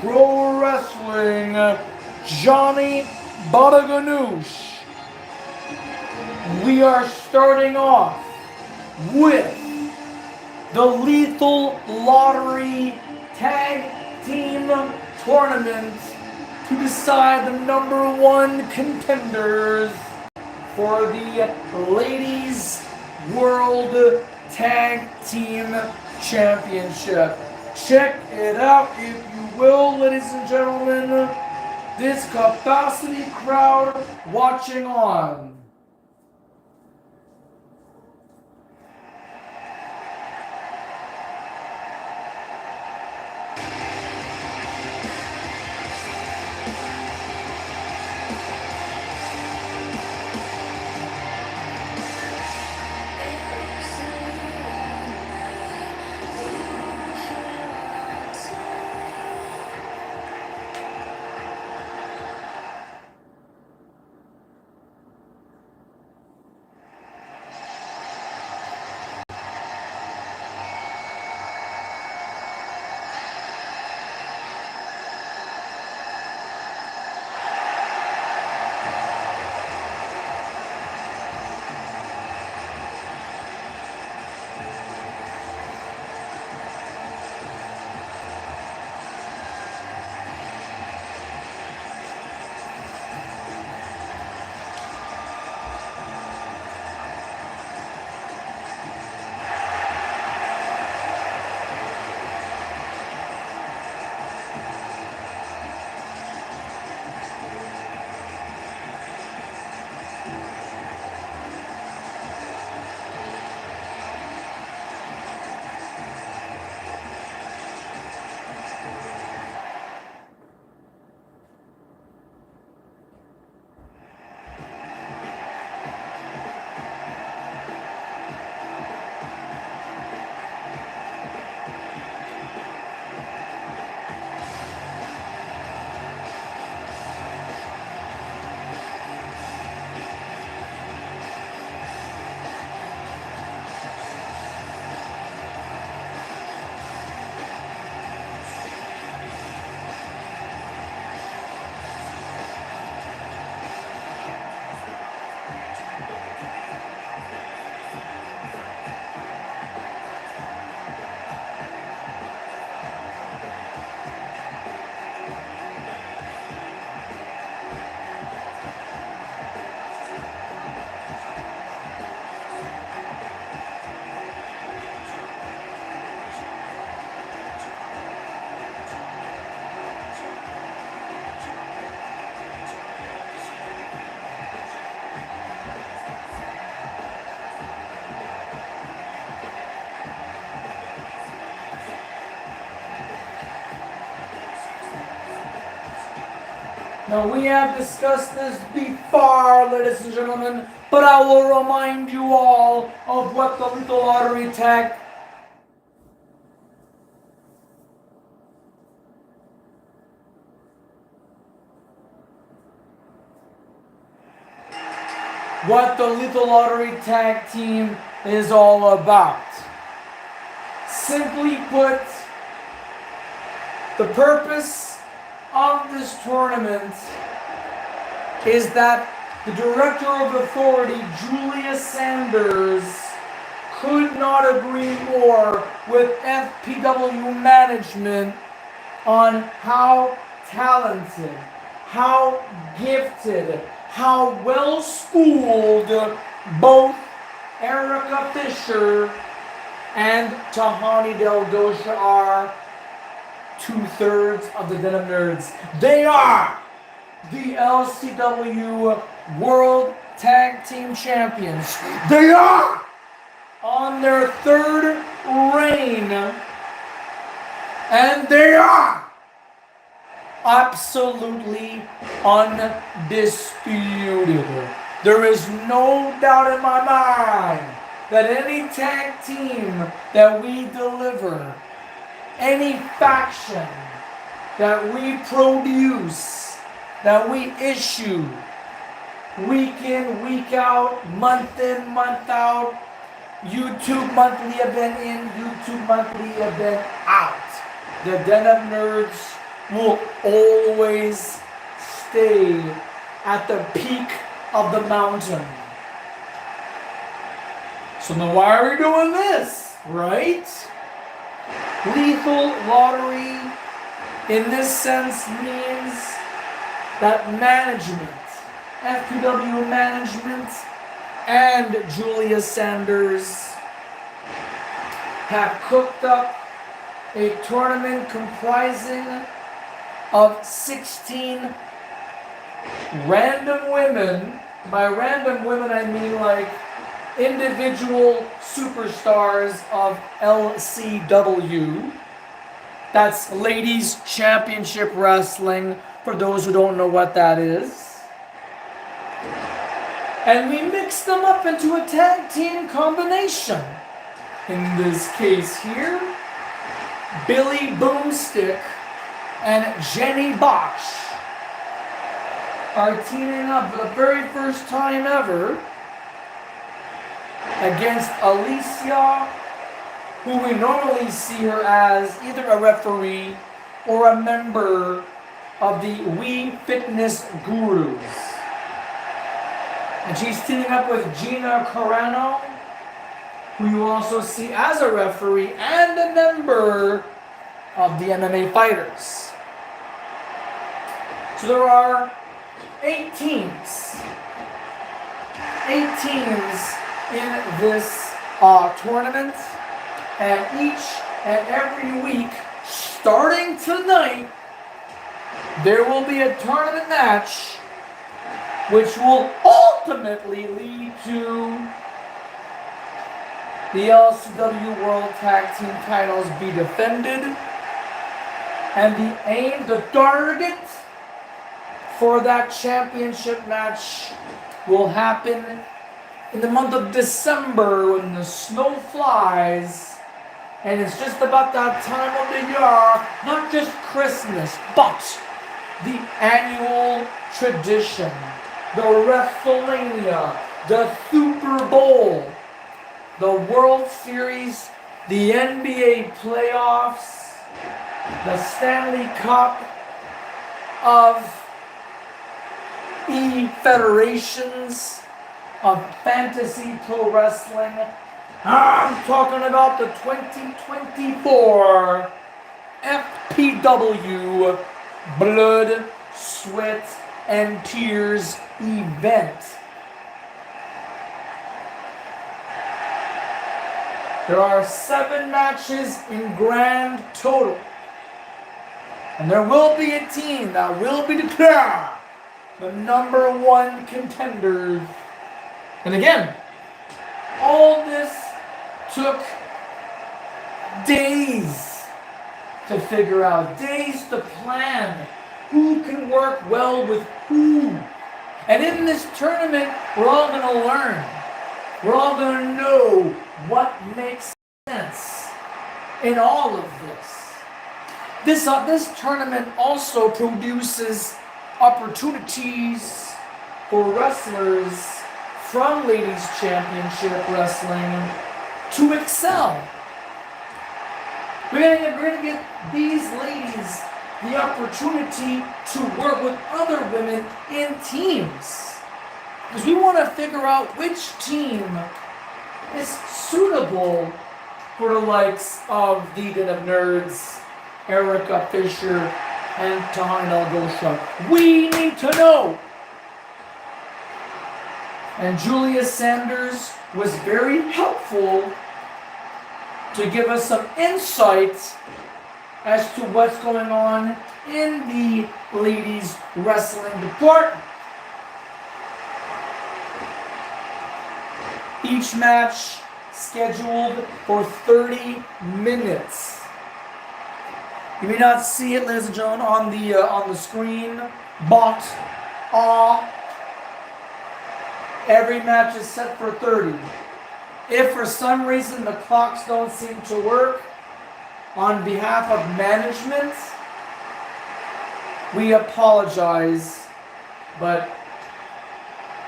Pro Wrestling, Johnny Badaganoush. We are starting off with the Lethal Lottery Tag Team Tournament to decide the #1 contenders for the Ladies World Tag Team Championship. Check it out, if you will, ladies and gentlemen, this capacity crowd watching on. Now, we have discussed this before, ladies and gentlemen, but I will remind you all of what the Lethal Lottery Tag Team is all about. Simply put, the purpose of this tournament is that the Director of Authority, Julia Sanders, could not agree more with FPW management on how talented, how gifted, how well schooled both Erica Fisher and Tahani Del Dosha are. 2/3 of the Den of Nerds. They are the LCW World Tag Team Champions. They are on their 3rd reign. And they are absolutely undisputed. There is no doubt in my mind that any tag team that we deliver, any faction that we produce, that we issue, week in, week out, month in, month out, YouTube monthly event in, YouTube monthly event out. The Den of Nerds will always stay at the peak of the mountain. So then why are we doing this, right? Lethal lottery in this sense means that management, FPW management, and Julia Sanders have cooked up a tournament comprising of 16 random women. By random women, I mean like individual superstars of LCW. That's Ladies Championship Wrestling, for those who don't know what that is. And we mix them up into a tag team combination. In this case here, Billy Boomstick and Jenny Bosch are teaming up for the very first time ever against Alicia, who we normally see her as either a referee or a member of the We Fitness Gurus. And she's teaming up with Gina Carano, who you also see as a referee and a member of the MMA Fighters. So there are 8 teams. 8 teams in this tournament. And each and every week, starting tonight, there will be a tournament match which will ultimately lead to the LCW World Tag Team titles be defended. And the aim, the target for that championship match will happen in the month of December when the snow flies. And it's just about that time of the year, not just Christmas, but the annual tradition, the WrestleMania, the Super Bowl, the World Series, the NBA playoffs, the Stanley Cup of federations of fantasy pro wrestling. I'm talking about the 2024 FPW Blood, Sweat, and Tears event. There are 7 matches in grand total. And there will be a team that will be declared the #1 contender. And again, all this took days to figure out, days to plan who can work well with who. And in this tournament, we're all going to learn. We're all going to know what makes sense in all of this. This tournament also produces opportunities for wrestlers from Ladies Championship Wrestling to excel. We're going to get these ladies the opportunity to work with other women in teams. Because we want to figure out which team is suitable for the likes of the Den of Nerds, Erica Fisher, and Tahina Gosha. We need to know. And Julia Sanders was very helpful to give us some insights as to what's going on in the ladies wrestling department. Each match scheduled for 30 minutes. You may not see it, ladies and gentlemen, on the screen, but every match is set for 30. If for some reason the clocks don't seem to work, on behalf of management, we apologize. But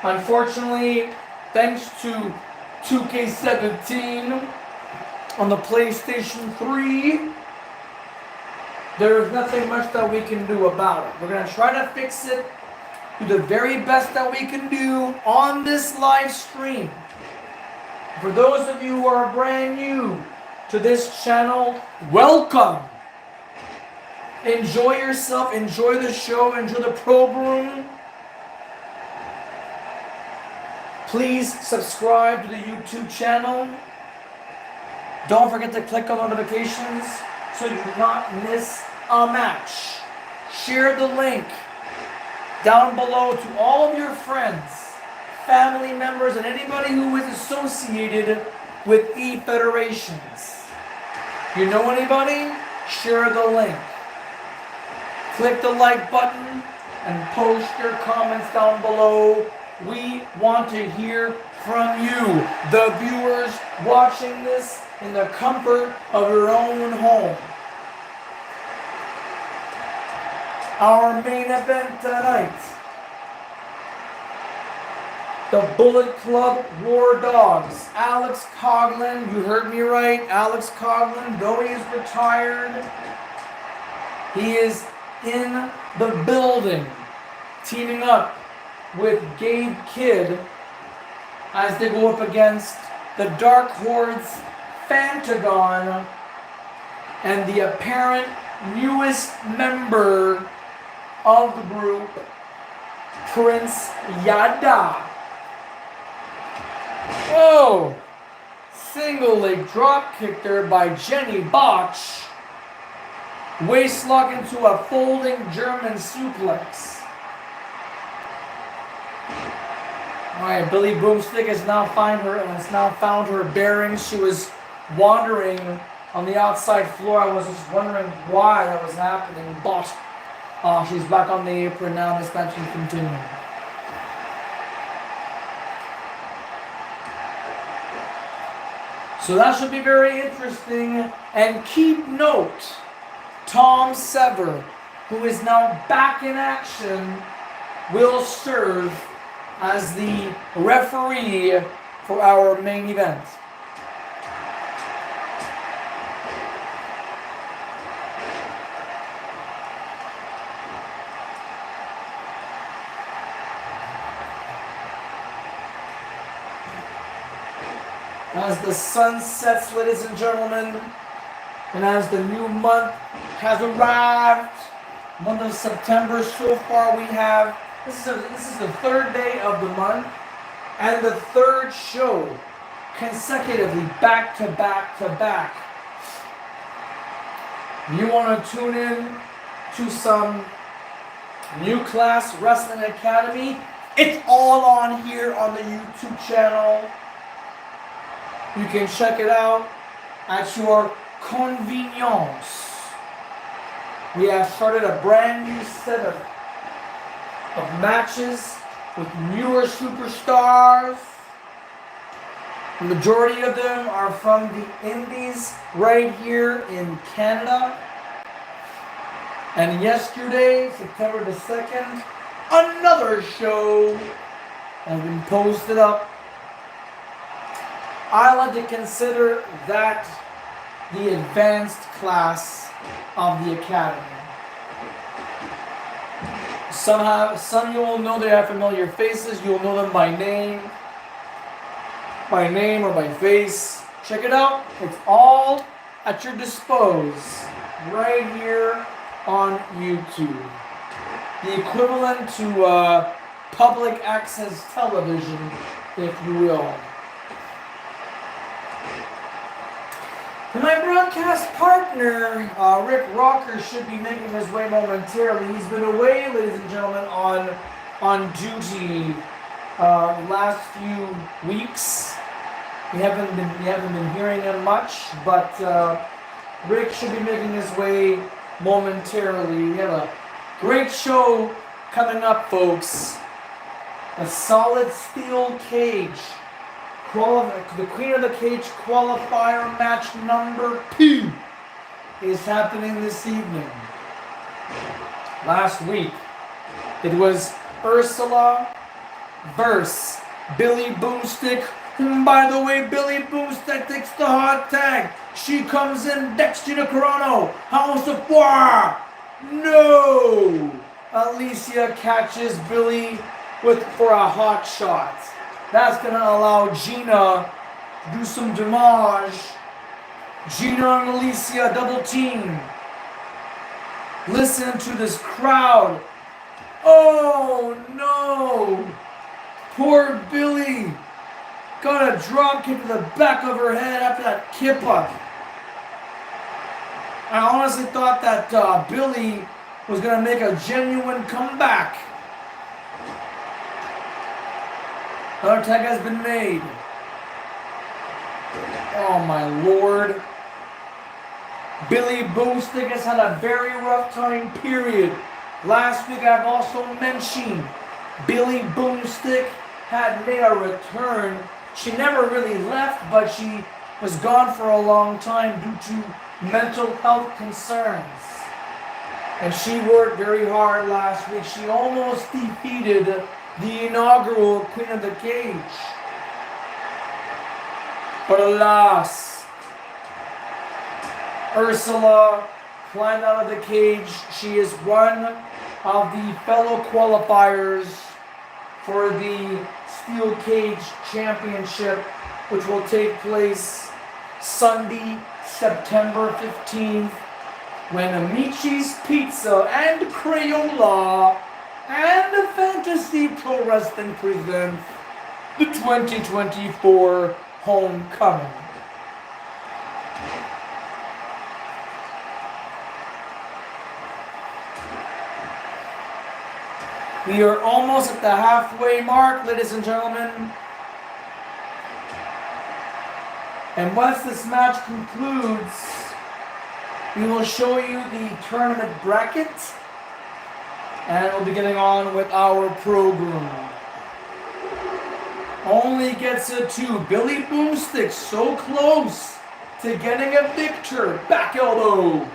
unfortunately, thanks to 2K17 on the PlayStation 3, there is nothing much that we can do about it. We're going to try to fix it, do the very best that we can do on this live stream. For those of you who are brand new to this channel, welcome. Enjoy yourself, enjoy the show, enjoy the program. Please subscribe to the YouTube channel. Don't forget to click on notifications so you do not miss a match. Share the link down below to all of your friends, family members, and anybody who is associated with e-federations. You know anybody? Share the link. Click the like button and post your comments down below. We want to hear from you, the viewers watching this in the comfort of your own home. Our main event tonight, the Bullet Club War Dogs. Alex Coughlin, you heard me right, Alex Coughlin, though he is retired, he is in the building, teaming up with Gabe Kidd as they go up against the Dark Horde's Fantagon and the apparent newest member of the group, Prince Yada. Oh! Single leg drop kick there by Jenny Botch. Waist lock into a folding German suplex. Alright, Billy Boomstick has now found her bearings. She was wandering on the outside floor. I was just wondering why that was happening. Boss. She's back on the apron now. This match can continue. So that should be very interesting. And keep note, Tom Sever, who is now back in action, will serve as the referee for our main event. As the sun sets, ladies and gentlemen, and as the new month has arrived, month of September, so far we have, this is the third day of the month, and the third show consecutively back to back to back. You want to tune in to some New Class Wrestling Academy? It's all on here on the YouTube channel. You can check it out at your convenience. We have started a brand new set of matches with newer superstars. The majority of them are from the Indies right here in Canada. And yesterday, September the 2nd, another show has been posted up. I like to consider that the advanced class of the academy. Some you will know they have familiar faces. You will know them by name or by face. Check it out. It's all at your disposal right here on YouTube. The equivalent to public access television, if you will. My broadcast partner, Rick Rocker, should be making his way momentarily. He's been away, ladies and gentlemen, on duty last few weeks. We haven't been hearing him much, but Rick should be making his way momentarily. We have a great show coming up, folks. A solid steel cage. The Queen of the Cage qualifier match number 2 is happening this evening. Last week, it was Ursula versus Billy Boomstick. By the way, Billy Boomstick takes the hot tag. She comes in, decks Gina Carano. House of four. No! Alicia catches Billy for a hot shot. That's going to allow Gina to do some damage. Gina and Alicia double team. Listen to this crowd. Oh no! Poor Billy got a drop kick to the back of her head after that kip up. I honestly thought that Billy was going to make a genuine comeback. Another tag has been made. Oh my lord. Billy Boomstick has had a very rough time, period. Last week I've also mentioned Billy Boomstick had made a return. She never really left, but she was gone for a long time due to mental health concerns. And she worked very hard last week. She almost defeated the inaugural Queen of the Cage. But alas, Ursula climbed out of the cage. She is one of the fellow qualifiers for the Steel Cage Championship, which will take place Sunday, September 15th, when Amici's Pizza and Crayola and Fantasy Pro Wrestling present the 2024 Homecoming. We are almost at the halfway mark, ladies and gentlemen. And once this match concludes, we will show you the tournament bracket, and we'll be getting on with our program. Only gets it to Billy Boomstick, so close to getting a victor. Back elbow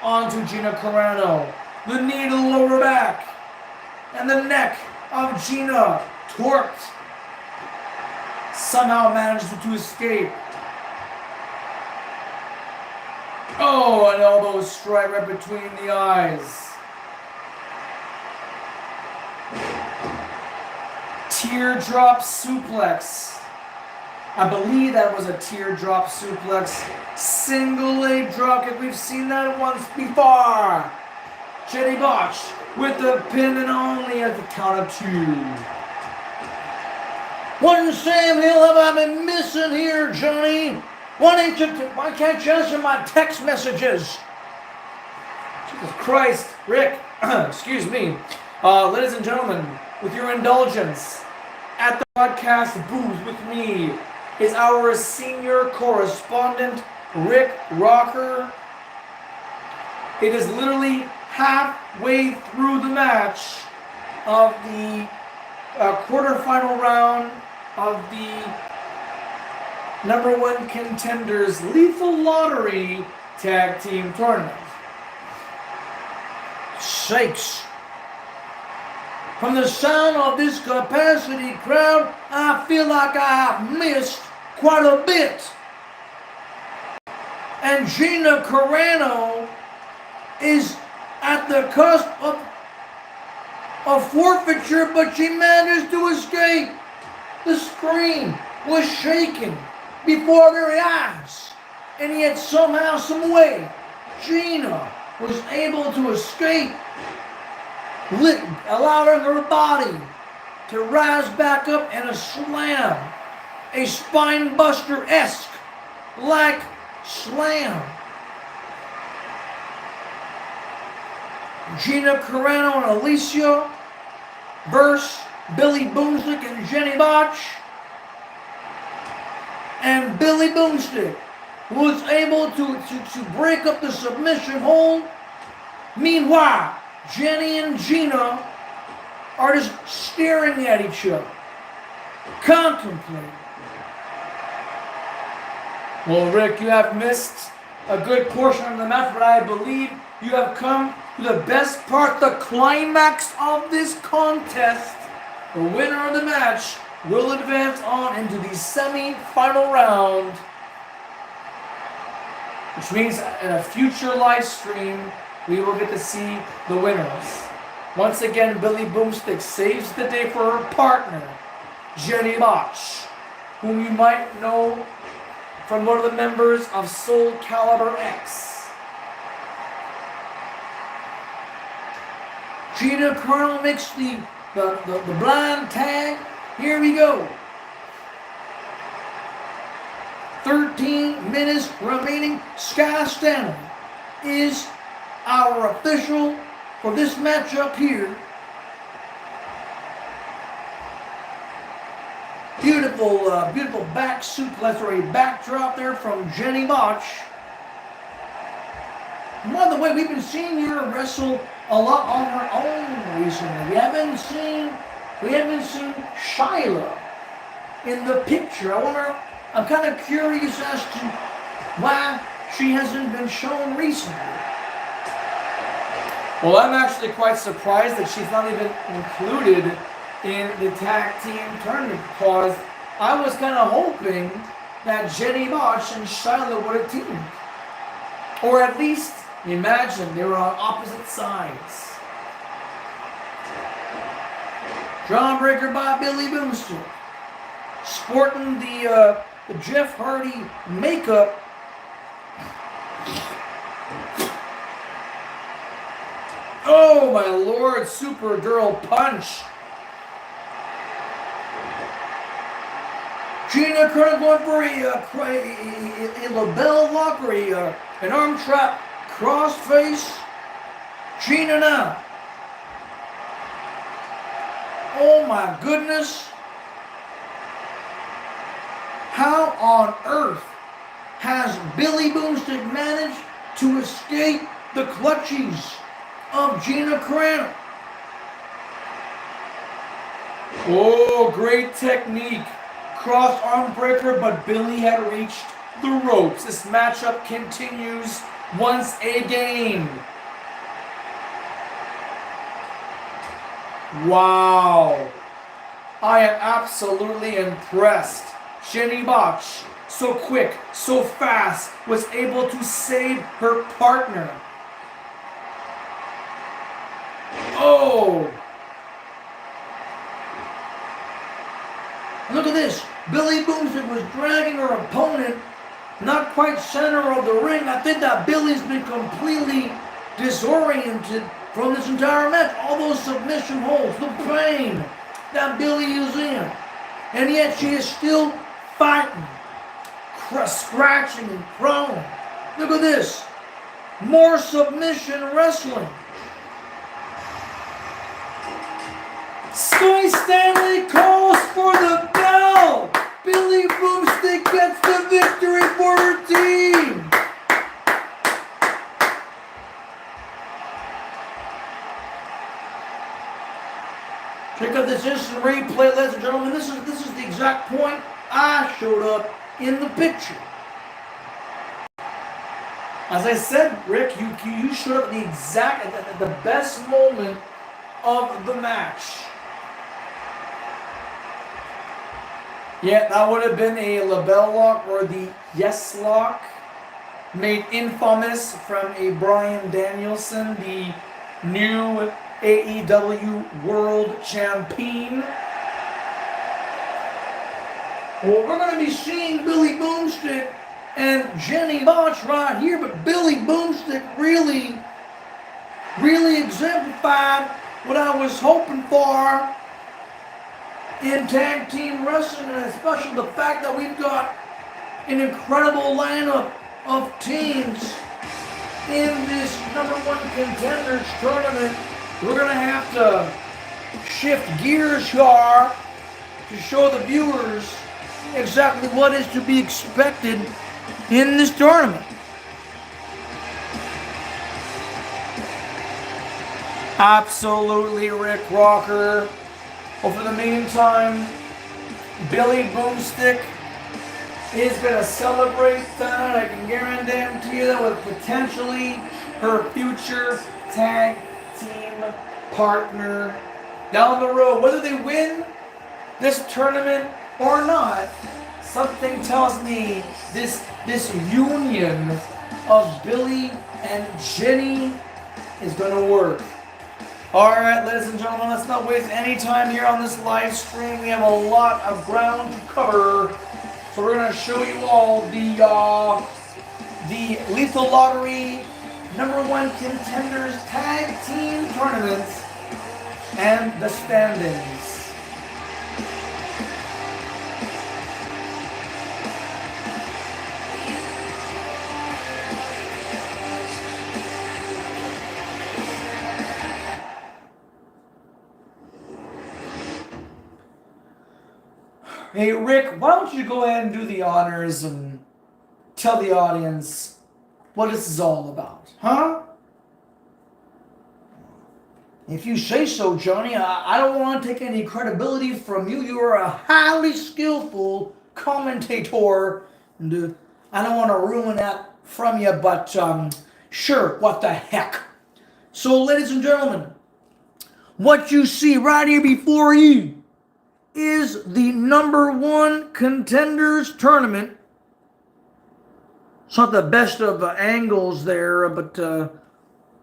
onto Gina Carano. The knee to the lower back. And the neck of Gina torqued. Somehow manages to escape. Oh, an elbow strike right between the eyes. Teardrop suplex. I believe that was a teardrop suplex. Single leg drop kick. We've seen that once before. Jenny Botch with the pin and only at the count of 2. What in Sam Hill have I been missing here, Johnny? Why can't you answer my text messages? Jesus Christ, Rick. Excuse me. Ladies and gentlemen, with your indulgence, at the podcast booth with me is our senior correspondent, Rick Rocker. It is literally halfway through the match of the quarterfinal round of the #1 contenders Lethal Lottery Tag Team Tournament. Sakes. From the sound of this capacity crowd, I feel like I have missed quite a bit. And Gina Carano is at the cusp of forfeiture, but she managed to escape. The screen was shaking before their eyes, and yet somehow, some way, Gina was able to escape, allowing her body to rise back up and a slam, a spine buster-esque like slam. Gina Carano and Alicia versus Billy Boomstick and Jenny Botch. And Billy Boomstick was able to break up the submission hold. Meanwhile, Jenny and Gina are just staring at each other, contemplating. Well, Rick, you have missed a good portion of the match, but I believe you have come to the best part, the climax of this contest. The winner of the match will advance on into the semi-final round which means in a future live stream, we will get to see the winners. Once again, Billy Boomstick saves the day for her partner, Jenny Botch, whom you might know from one of the members of Soul Calibur X. Gina Carano makes the blind tag. Here we go. 13 minutes remaining. Sky Stanley is our official for this matchup here. Beautiful back suplex or a backdrop there from Jenny Botch. And by the way, we've been seeing her wrestle a lot on her own recently. We haven't seen Shyla in the picture. I'm kind of curious as to why she hasn't been shown recently. Well, I'm actually quite surprised that she's not even included in the tag team tournament, because I was kind of hoping that Jenny Botch and Shyla would have teamed. Or at least, imagine, they were on opposite sides. Jawbreaker by Billy Boomstick. Sporting the Jeff Hardy makeup. Oh my lord, Supergirl punch. Gina Carano going for a label lock or an arm trap crossface. Gina now. Oh my goodness. How on earth has Billy Boomstick managed to escape the clutches of Gina Carano? Oh, great technique. Cross arm breaker, but Billy had reached the ropes. This matchup continues once again. Wow. I am absolutely impressed. Jenny Botch, so quick, so fast, was able to save her partner. Oh! Look at this. Billy Boomstick was dragging her opponent not quite center of the ring. I think that Billy's been completely disoriented from this entire match. All those submission holds, the pain that Billy is in. And yet she is still fighting, scratching and crawling. Look at this. More submission wrestling. Sky Stanley calls for the bell. Billy Boomstick gets the victory for her team. Check out this instant replay, ladies and gentlemen. This is the exact point I showed up in the picture. As I said, Rick, you showed up at the best moment of the match. Yeah, that would have been a label lock or the yes lock, made infamous from a Bryan Danielson, the new AEW World Champion. Well, we're going to be seeing Billy Boomstick and Jenny Botch right here, but Billy Boomstick really exemplified what I was hoping for in tag team wrestling, and especially the fact that we've got an incredible lineup of teams in this #1 contenders tournament. We're going to have to shift gears here to show the viewers exactly what is to be expected in this tournament. Absolutely, Rick Rocker. Well, for the meantime, Billy Boomstick is going to celebrate that. I can guarantee you that with potentially her future tag team partner down the road. Whether they win this tournament or not, Something tells me this union of Billy and Jenny is going to work. Alright, ladies and gentlemen, let's not waste any time here on this live stream. We have a lot of ground to cover. So we're going to show you all the Lethal Lottery #1 Contenders Tag Team Tournaments and the standings. Hey Rick, why don't you go ahead and do the honors and tell the audience what this is all about, huh? If you say so, Johnny, I don't want to take any credibility from you. You are a highly skillful commentator, and I don't want to ruin that from you, but sure, what the heck. So, ladies and gentlemen, what you see right here before you is the #1 Contenders Tournament. It's not the best of angles there, but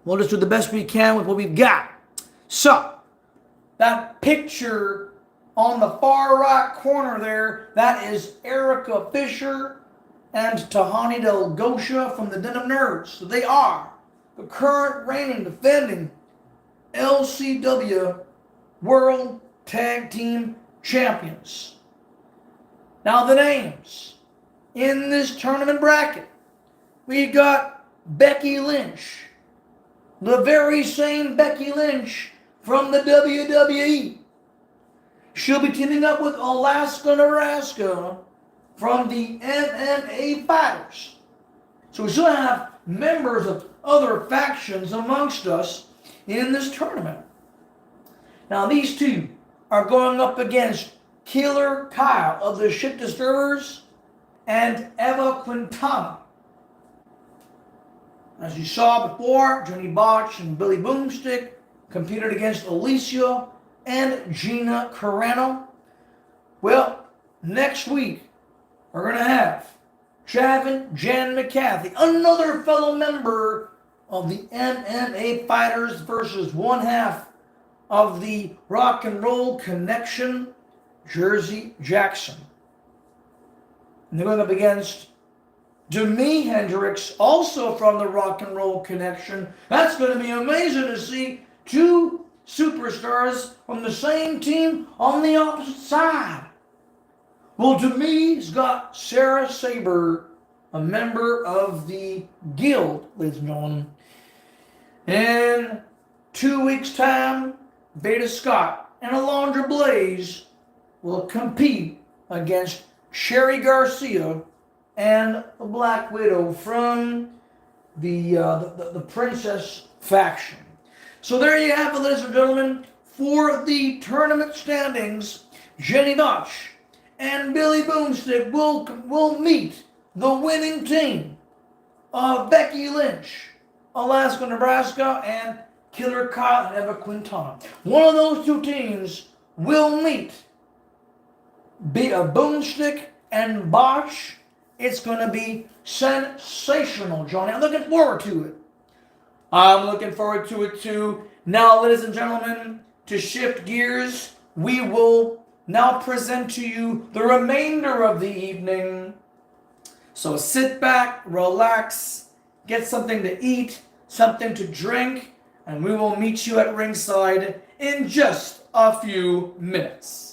we'll just do the best we can with what we've got. So, that picture on the far right corner there, that is Erica Fisher and Tahani Del Gosha from the Den of Nerds. So they are the current reigning, defending LCW World Tag Team Champions. Now the names in this tournament bracket. We got Becky Lynch, the very same Becky Lynch from the WWE. She'll be teaming up with Alaska Nebraska from the MMA Fighters. So we still have members of other factions amongst us in this tournament. Now these two are going up against Killer Kyle of the Shit Disturbers and Eva Quintana. As you saw before, Johnny Botch and Billy Boomstick competed against Alicia and Gina Carano. Well, next week we're going to have Jan McCarthy, another fellow member of the MMA Fighters versus one half of the Rock and Roll Connection, Jersey Jackson. And they're going up against Demi Hendrix, also from the Rock and Roll Connection. That's going to be amazing to see two superstars from the same team on the opposite side. Well, Demi's got Sarah Saber, a member of the Guild, ladies and gentlemen. In 2 weeks' time, Beta Scott and Alondra Blaze will compete against Sherry Garcia and the Black Widow from the Princess faction. So there you have it, ladies and gentlemen, for the tournament standings. Jenny Botch and Billy Boomstick will meet the winning team of Becky Lynch, Alaska Nebraska, and Killer Kyle and Eva Quintana. One of those two teams will meet Boomstick and Botch. It's going to be sensational, Johnny. I'm looking forward to it. I'm looking forward to it too. Now, ladies and gentlemen, to shift gears, we will now present to you the remainder of the evening. So sit back, relax, get something to eat, something to drink, and we will meet you at ringside in just a few minutes.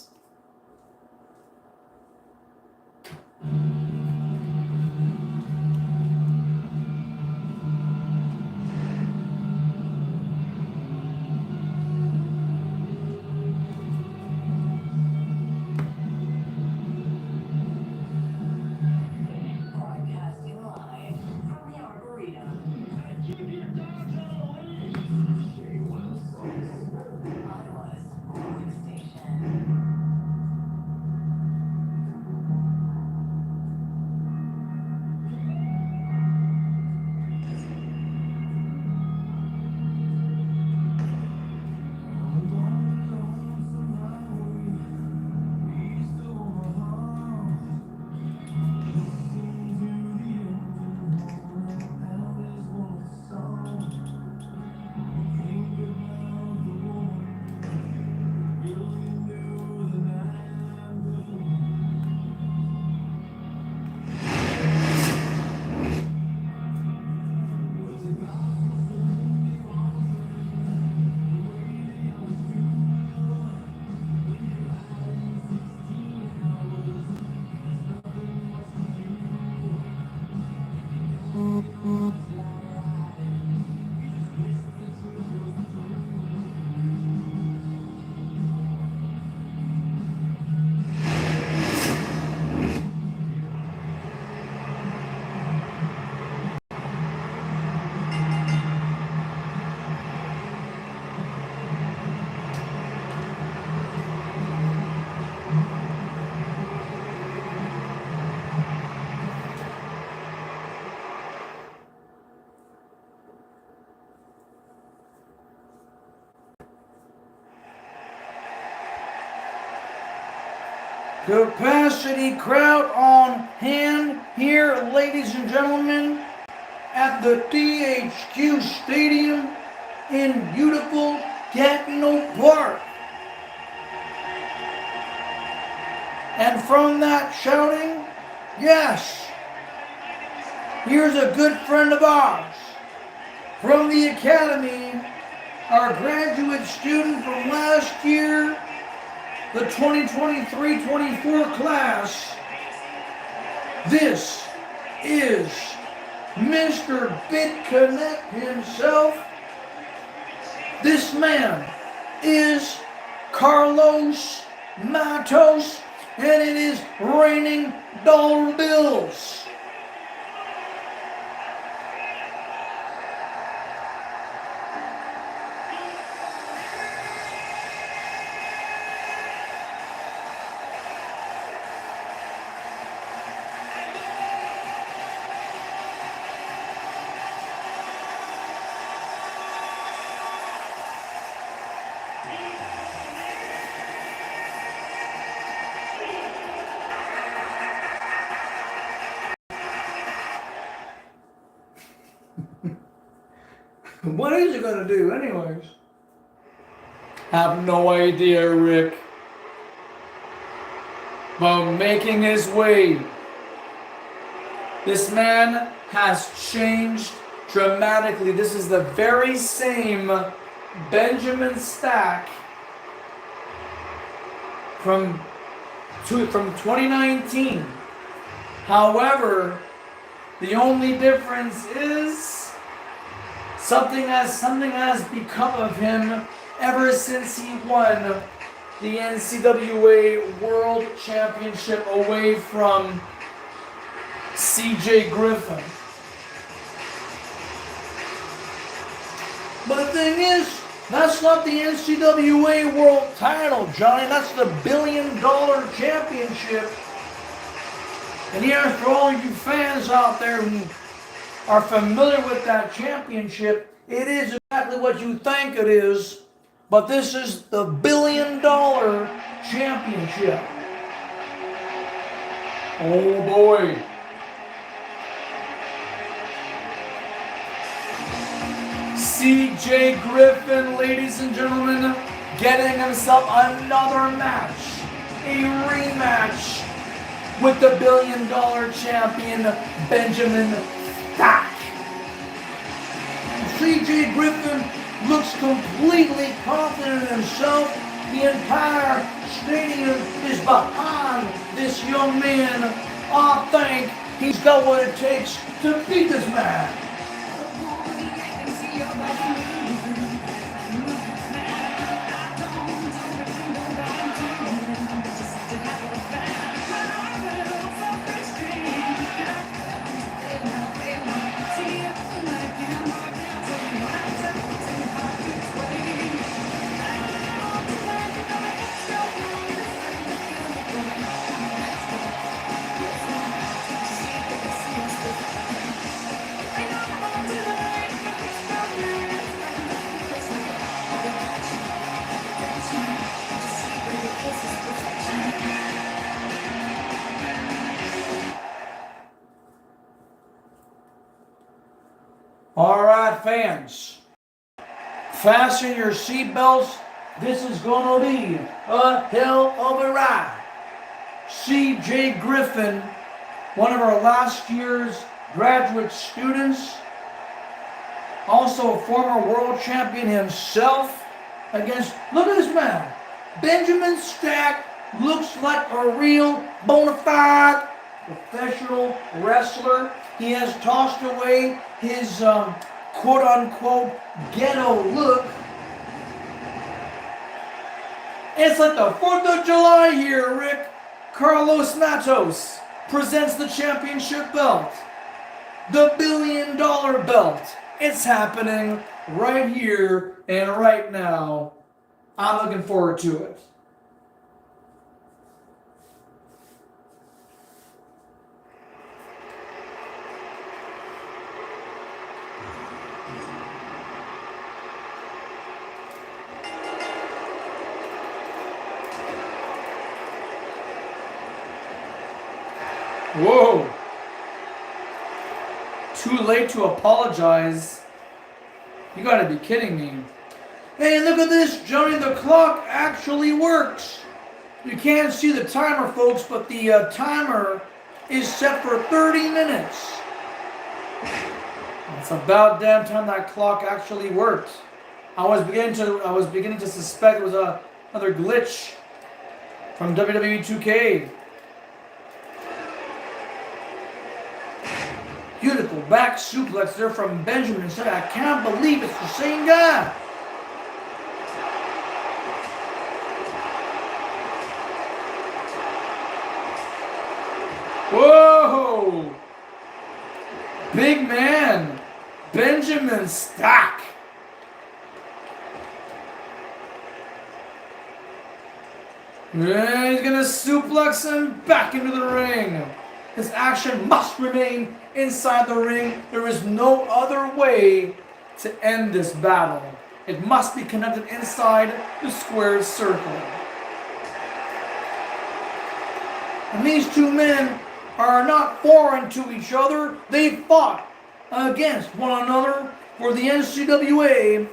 Capacity crowd on hand here, ladies and gentlemen, at the THQ Stadium in beautiful Gatineau Park. And from that shouting, yes, here's a good friend of ours from the Academy, our graduate student from last year, the 2023-24 class. This is Mr. BitConnect himself. This man is Carlos Matos, and it is raining dollar bills. What is it going to do anyways? Have no idea, Rick. But making his way. This man has changed dramatically. This is the very same Benjamin Stack from 2019. However, the only difference is something has become of him ever since he won the NCAA World Championship away from CJ Griffin. But the thing is, that's not the NCAA World title, Johnny. That's the $1 billion championship. And here, for all you fans out there who are familiar with that championship, it is exactly what you think it is, but this is the $1 billion championship. Oh boy. CJ Griffin, ladies and gentlemen, getting himself another match, a rematch with the $1 billion champion Benjamin Stack. CJ Griffin looks completely confident in himself. The entire stadium is behind this young man. I think he's got what it takes to beat this man. All right, fans, fasten your seatbelts. This is going to be a hell of a ride. CJ Griffin, one of our last year's graduate students, also a former world champion himself, against, look at this man, Benjamin Stack. Looks like a real bona fide professional wrestler. He has tossed away his quote-unquote ghetto look. It's like the 4th of July here, Rick. Carlos Matos presents the championship belt. The $1 billion belt. It's happening right here and right now. I'm looking forward to it. Whoa. Too late to apologize. You gotta be kidding me. Hey, look at this, Johnny. The clock actually works. You can't see the timer, folks, but the timer is set for 30 minutes. It's about damn time that clock actually worked. I was beginning to suspect it was another glitch from WWE 2K. Beautiful back suplex there from Benjamin. Said, I can't believe it's the same guy. Whoa! Big man, Benjamin Stack. And he's gonna suplex him back into the ring. His action must remain inside the ring. There is no other way to end this battle. It must be conducted inside the squared circle. And these two men are not foreign to each other. They fought against one another for the NCAA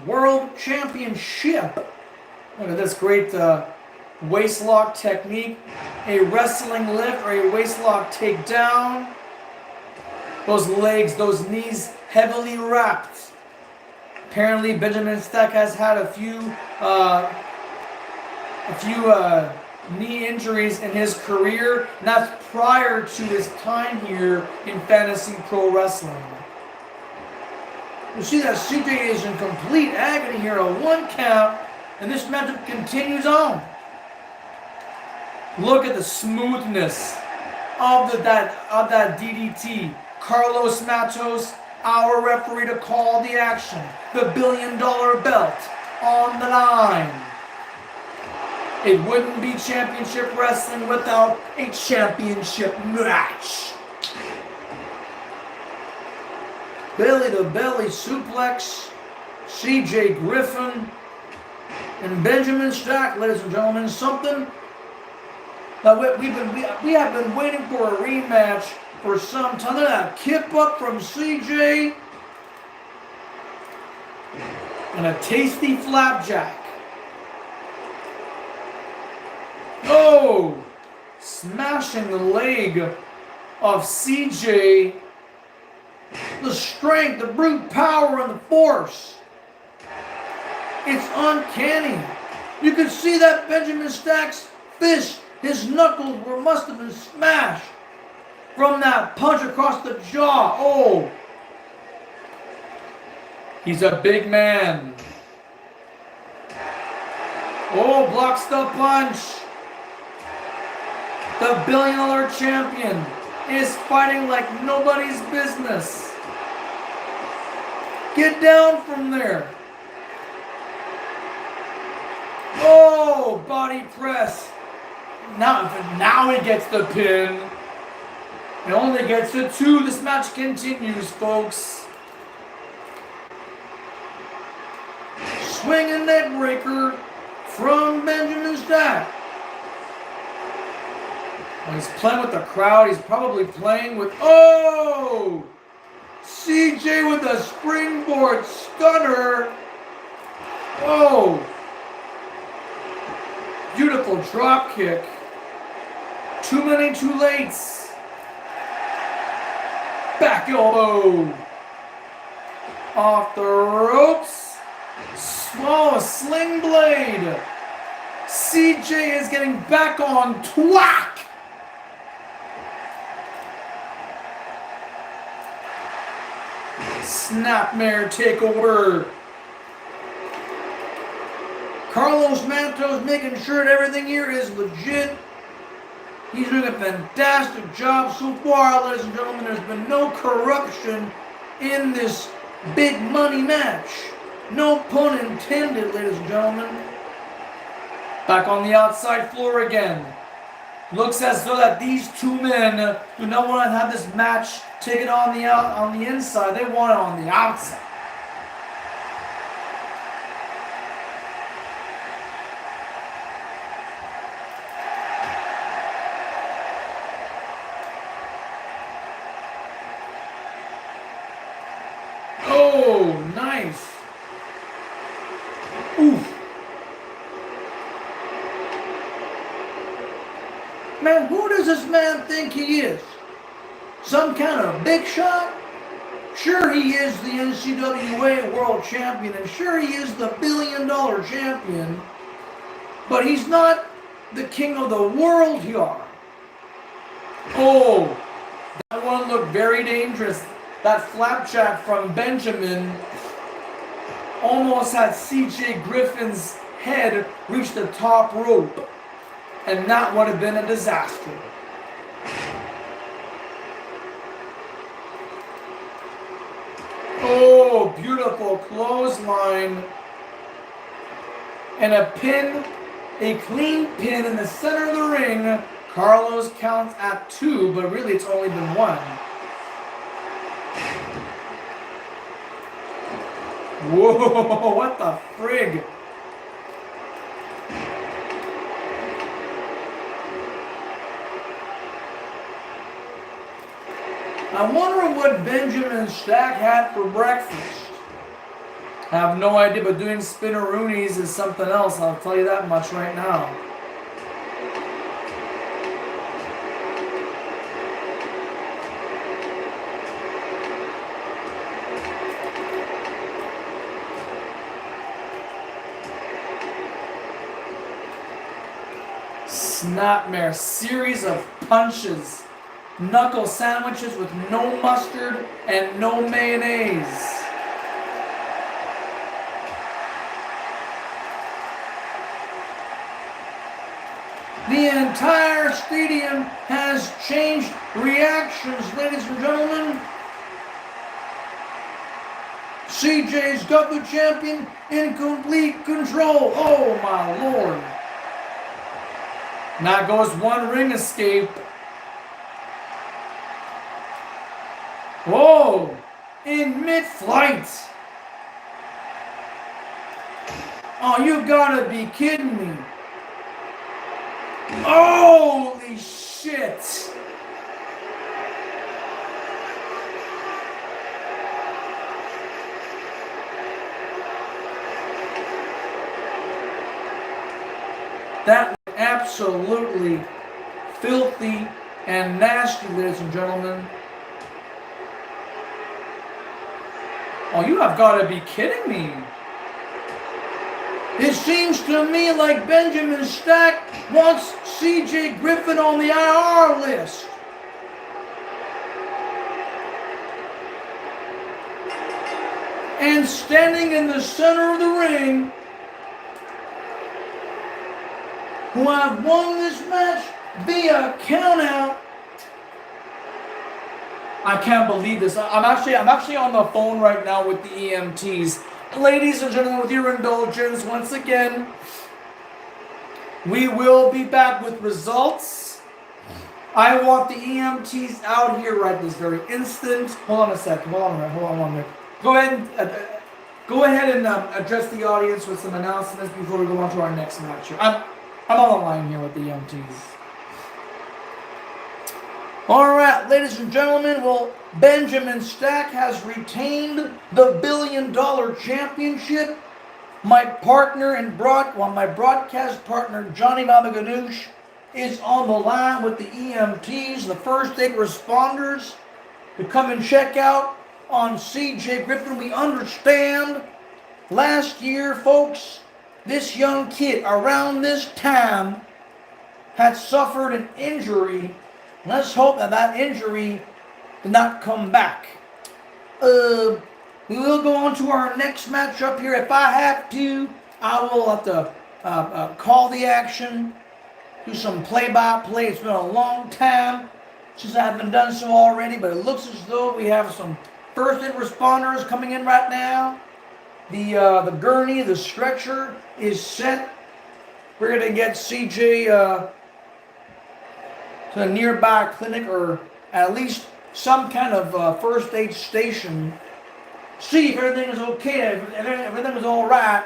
World Championship. Look at this great waist lock technique, a wrestling lift or a waist lock takedown. Those legs, those knees heavily wrapped. Apparently Benjamin Stack has had a few knee injuries in his career, and that's prior to his time here in Fantasy Pro Wrestling. You see that CJ is in complete agony here, a 1 count, and this matchup continues on. Look at the smoothness of that DDT. Carlos Matos, our referee, to call the action. The $1 billion belt on the line. It wouldn't be championship wrestling without a championship match. Belly to belly suplex. CJ Griffin and Benjamin Stack, ladies and gentlemen, something that we have been waiting for a rematch for some time. Look at that kip up from CJ and a tasty flapjack. Oh, smashing the leg of CJ. The strength, the brute power, and the force. It's uncanny. You can see that Benjamin Stack's fist, his knuckles must have been smashed from that punch across the jaw. Oh, he's a big man. Oh, blocks the punch. The $1 billion champion is fighting like nobody's business. Get down from there. Oh, body press. Now he gets the pin. It only gets to 2. This match continues, folks. Swinging neck breaker from Benjamin Stack. When he's playing with the crowd, he's probably playing with... Oh! CJ with a springboard stunner. Oh! Beautiful drop kick. Too many, too lates. Back elbow. Off the ropes. Small sling blade. CJ is getting back on twack. Snapmare takeover. Carlos Matos making sure that everything here is legit. He's doing a fantastic job so far, ladies and gentlemen. There's been no corruption in this big money match. No pun intended, ladies and gentlemen. Back on the outside floor again. Looks as though that these two men do not want to have this match taken on the inside. They want it on the outside. Man, who does this man think he is? Some kind of big shot? Sure, he is the NCAA world champion, and sure, he is the billion-dollar champion, but he's not the king of the world here. Oh, that one looked very dangerous. That flapjack from Benjamin almost had CJ Griffin's head reach the top rope, and that would have been a disaster. Oh, beautiful clothesline. And a pin, a clean pin in the center of the ring. Carlos counts at 2, but really it's only been 1. Whoa, what the frig? I wonder what Benjamin Stack had for breakfast. I have no idea, but doing spinneroonies is something else, I'll tell you that much right now. Snapmare, series of punches. Knuckle sandwiches with no mustard and no mayonnaise. The entire stadium has changed reactions, ladies and gentlemen. CJ's got the champion in complete control. Oh my lord. Now goes one ring escape. Whoa! In mid-flight. Oh, you gotta be kidding me. Holy shit! That was absolutely filthy and nasty, ladies and gentlemen. Oh, you have got to be kidding me. It seems to me like Benjamin Stack wants CJ Griffin on the IR list. And standing in the center of the ring, who have won this match via countout. I can't believe this. I'm actually on the phone right now with the EMTs. Ladies and gentlemen, with your indulgence, once again, we will be back with results. I want the EMTs out here right this very instant. Hold on a second. Hold on a minute. Go ahead and address the audience with some announcements before we go on to our next match here. I'm on the line here with the EMTs. Alright, ladies and gentlemen, well, Benjamin Stack has retained the $1 billion championship. My partner and my broadcast partner, Johnny Babaganoush, is on the line with the EMTs, the first aid responders, to come and check out on CJ Griffin. We understand last year, folks, this young kid around this time had suffered an injury. Let's hope that injury did not come back. We will go on to our next matchup here. If I have to, I will have to call the action, do some play-by-play. It's been a long time since I haven't done so already, but it looks as though we have some first-aid responders coming in right now. The gurney, the stretcher is set. We're going to get CJ to a nearby clinic, or at least some kind of first aid station. See if everything is okay, if everything is all right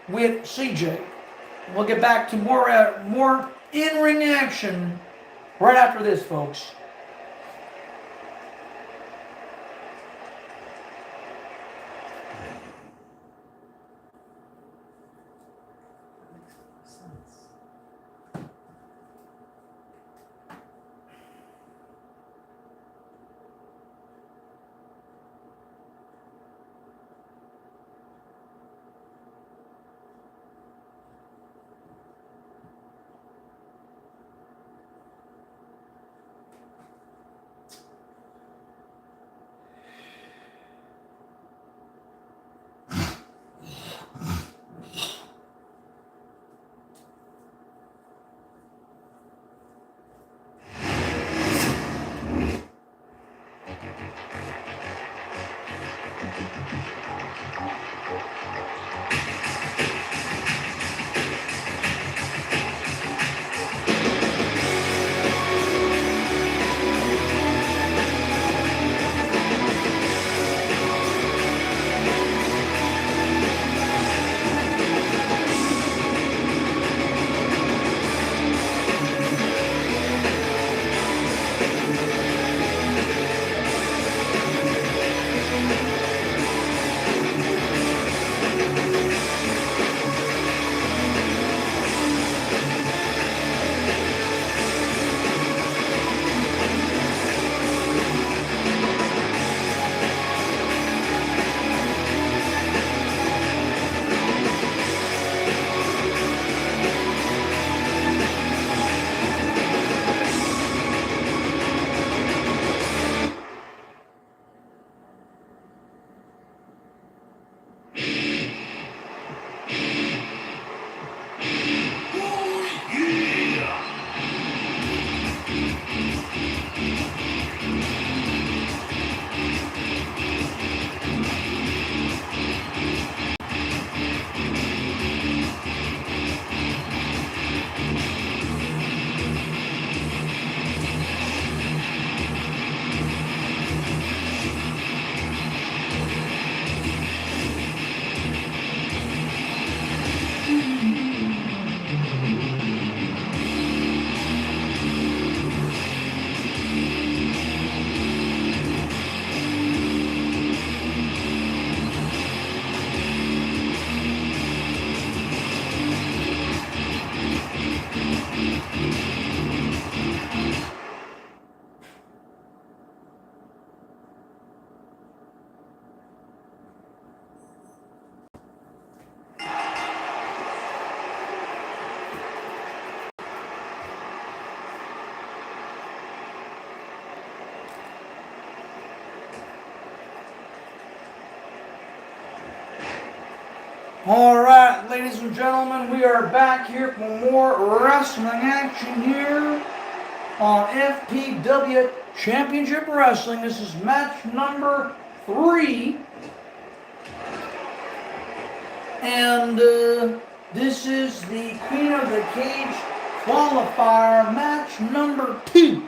with CJ. We'll get back to more in-ring action right after this, folks. Alright, ladies and gentlemen, we are back here for more wrestling action here on FPW Championship Wrestling. This is match number 3. And this is the Queen of the Cage qualifier match number 2.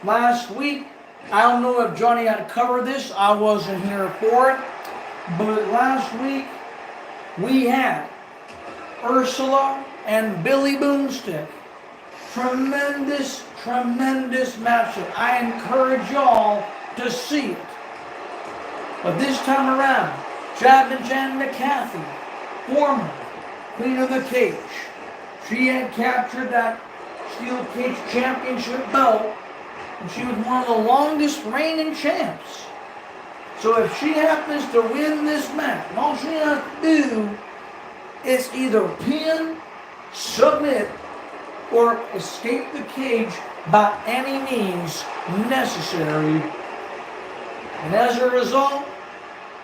Last week, I don't know if Johnny had covered this. I wasn't here for it. But last week, we had Ursula and Billy Boomstick. Tremendous matchup. I encourage y'all to see it. But this time around, Jabbin' Jan McCarthy, former Queen of the Cage, she had captured that Steel Cage Championship belt, and she was one of the longest reigning champs. So if she happens to win this match, all she has to do is either pin, submit, or escape the cage by any means necessary. And as a result,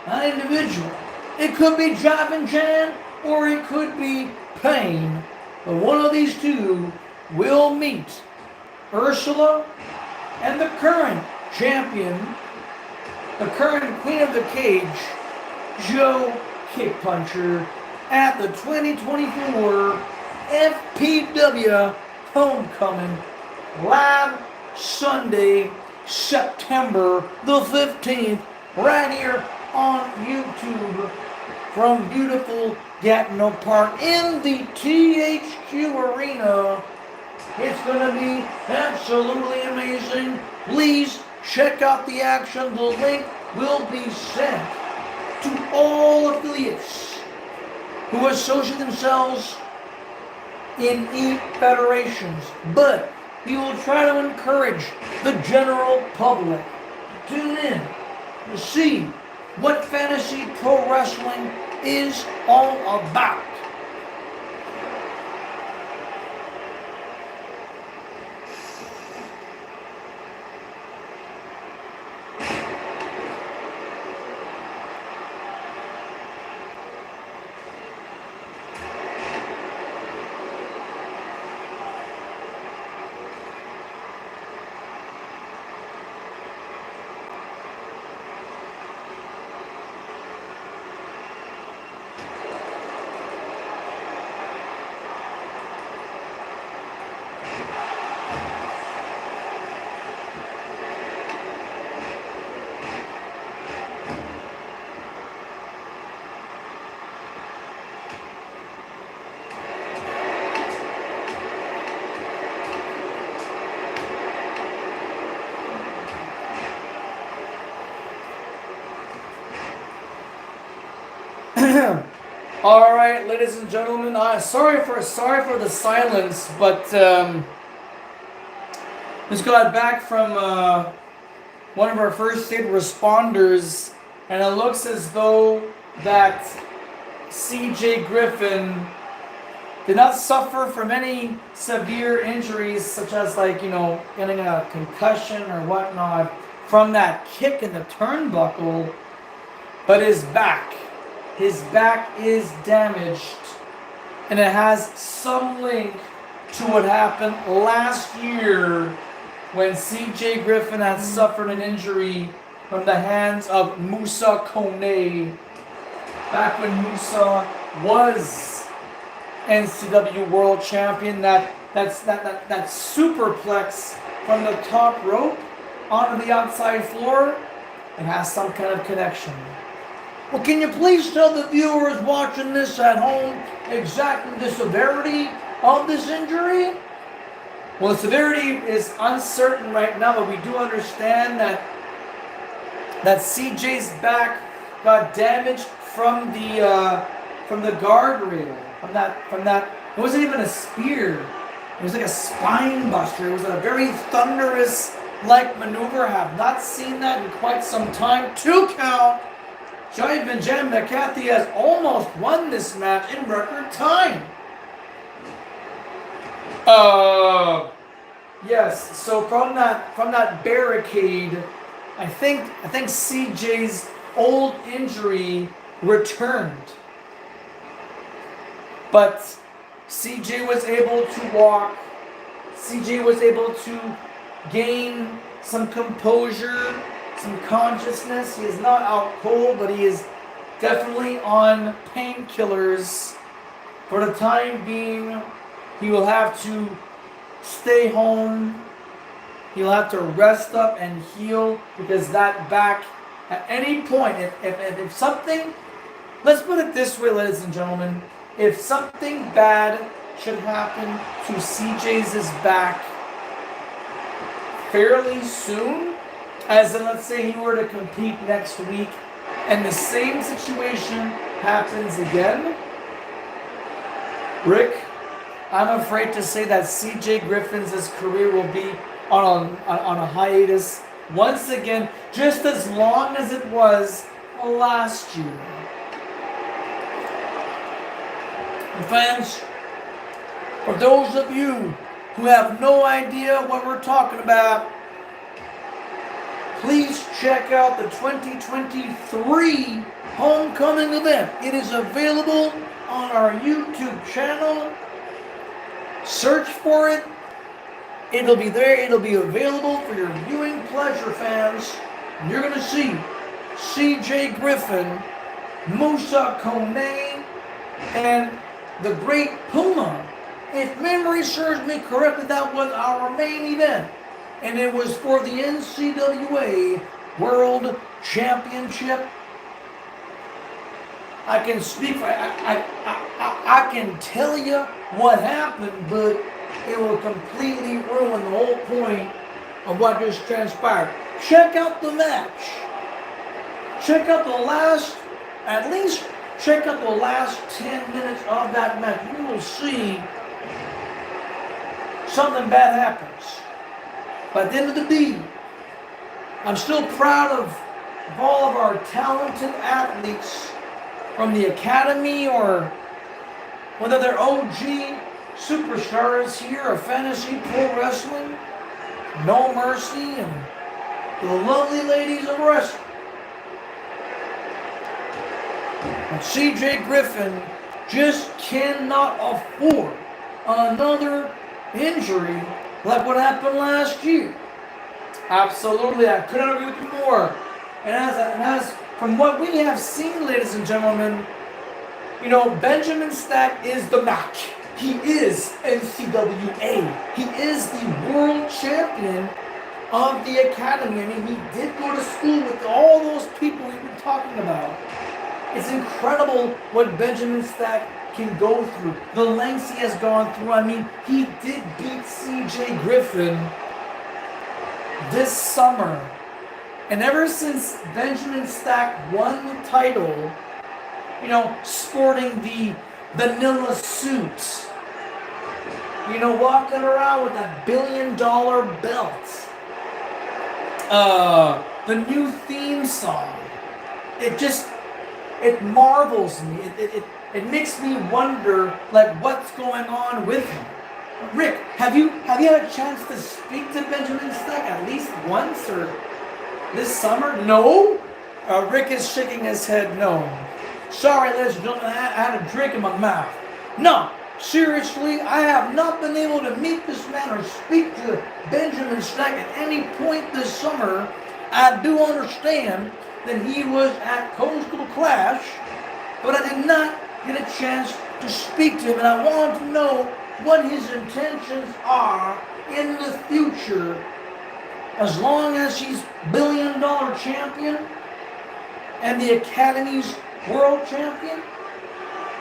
that individual, it could be Jabbin' Jan or it could be Pain, but one of these two will meet Ursula and the current champion, the current Queen of the Cage, Joe Kickpuncher, at the 2024 FPW Homecoming, live Sunday, September the 15th, right here on YouTube from beautiful Gatineau Park in the THQ Arena. It's going to be absolutely amazing. Please check out the action. The link will be sent to all affiliates who associate themselves in federations. But we will try to encourage the general public to tune in to see what fantasy pro wrestling is all about. All right, ladies and gentlemen. Sorry for the silence, but just got back from one of our first aid responders, and it looks as though that CJ Griffin did not suffer from any severe injuries, such as getting a concussion or whatnot from that kick in the turnbuckle, but his back is damaged, and it has some link to what happened last year when CJ Griffin had suffered an injury from the hands of Musa Kone, back when Musa was NCW World Champion. That superplex from the top rope onto the outside floor, it has some kind of connection. Well, can you please tell the viewers watching this at home exactly the severity of this injury? Well, the severity is uncertain right now, but we do understand that CJ's back got damaged from the guardrail, from that. It wasn't even a spear. It was like a spine buster. It was a very thunderous maneuver. I have not seen that in quite some time. 2 count. Jabbin' Jan McCarthy has almost won this match in record time. Yes. So from that barricade, I think CJ's old injury returned. But CJ was able to walk. CJ was able to gain some composure, some consciousness. He is not out cold, but he is definitely on painkillers. For the time being, he will have to stay home. He'll have to rest up and heal, because that back, at any point, if something, let's put it this way, ladies and gentlemen, if something bad should happen to CJ's back fairly soon, as in, let's say he were to compete next week, and the same situation happens again, Rick, I'm afraid to say that CJ Griffin's career will be on a hiatus once again, just as long as it was last year. And fans, for those of you who have no idea what we're talking about, please check out the 2023 homecoming event. It is available on our YouTube channel. Search for it. It'll be there. It'll be available for your viewing pleasure, fans. And you're going to see CJ Griffin, Musa Kone, and the Great Puma. If memory serves me correctly, that was our main event. And it was for the NCAA World Championship. I can speak, I can tell you what happened, but it will completely ruin the whole point of what just transpired. Check out the match. Check out the last, at least check out the last 10 minutes of that match. You will see something bad happens. By the end of the day, I'm still proud of all of our talented athletes from the academy, or whether they're OG superstars here of fantasy pro wrestling, No Mercy, and the lovely ladies of wrestling. And CJ Griffin just cannot afford another injury like what happened last year. Absolutely, I couldn't agree with you more. And as from what we have seen, ladies and gentlemen, you know, Benjamin Stack is the match. He is NCAA. He is the world champion of the academy. I mean, he did go to school with all those people we've been talking about. It's incredible what Benjamin Stack can go through, the lengths he has gone through. I mean, he did beat CJ Griffin this summer. And ever since Benjamin Stack won the title, you know, sporting the vanilla suit, you know, walking around with that $1 billion belt, the new theme song, it marvels me. It makes me wonder, like, what's going on with him. Rick, have you had a chance to speak to Benjamin Stack at least once, or this summer? No? Rick is shaking his head no. Sorry, ladies and gentlemen, I had a drink in my mouth. No, seriously, I have not been able to meet this man or speak to Benjamin Stack at any point this summer. I do understand that he was at Coastal Clash, but I did not get a chance to speak to him, and I want to know what his intentions are in the future. As long as he's $1 billion champion and the Academy's world champion,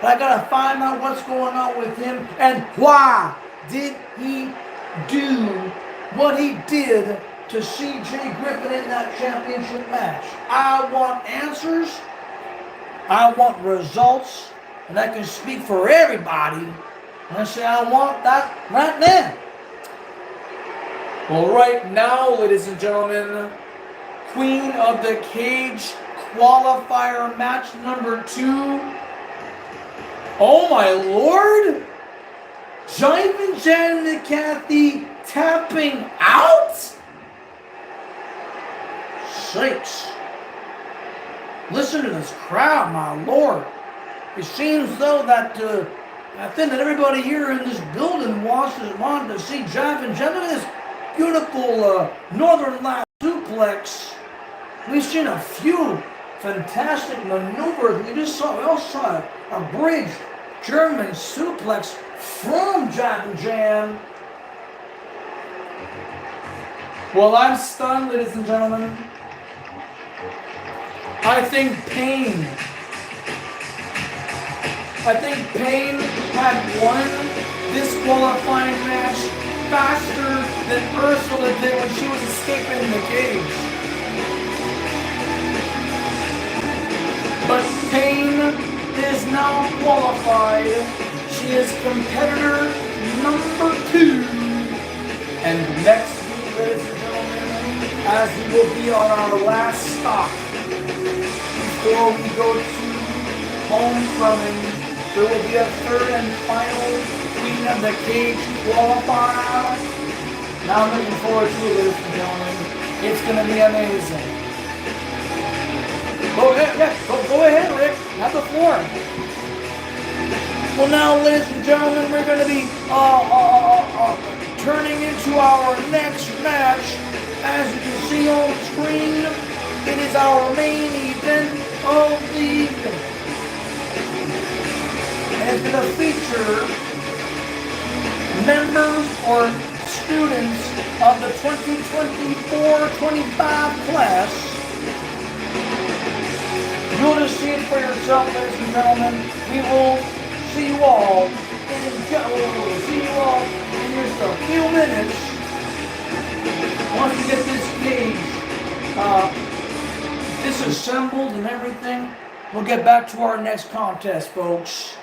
but I gotta find out what's going on with him and why did he do what he did to CJ Griffin in that championship match. I want answers. I want results, and I can speak for everybody. And I say I want that right now. Well, right now, ladies and gentlemen, Queen of the Cage qualifier match number 2. Oh my lord! Jive and Jen and Kathy tapping out? Sakes. Listen to this crowd, my Lord. It seems though that I think that everybody here in this building wanted to see Jonathan. Look at this beautiful Northern Light suplex. We've seen a few fantastic maneuvers. We also saw a bridge German suplex from Jonathan Jan. Well, I'm stunned, ladies and gentlemen. I think Pain had won this qualifying match faster than Ursula did when she was escaping the cage. But Pain is now qualified. She is competitor number 2. And next week, ladies and gentlemen, as we will be on our last stop before we go to homecoming, there will be a third and final Queen of the Cage qualifier. Now I'm looking forward to it, ladies and gentlemen. It's going to be amazing. Go ahead, Rick. Have the floor. Well, now, ladies and gentlemen, we're going to be turning into our next match. As you can see on screen, it is our main event of the evening. And it's going to feature members or students of the 2024-25 class. You'll just see it for yourself, ladies and gentlemen. We will see you all in just a few minutes. Once we get this cage disassembled and everything, we'll get back to our next contest, folks.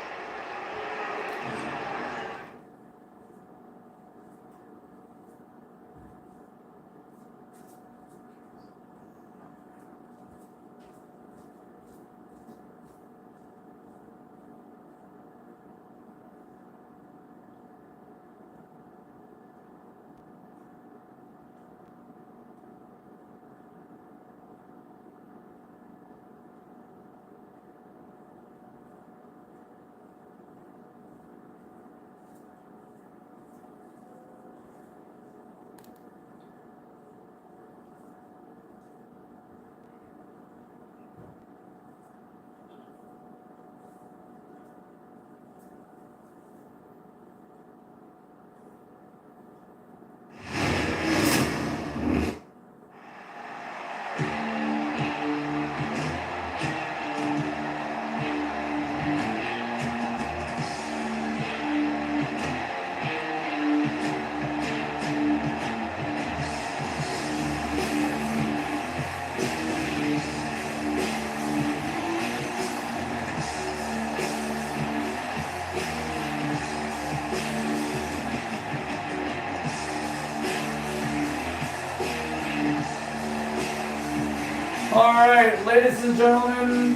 Alright, ladies and gentlemen,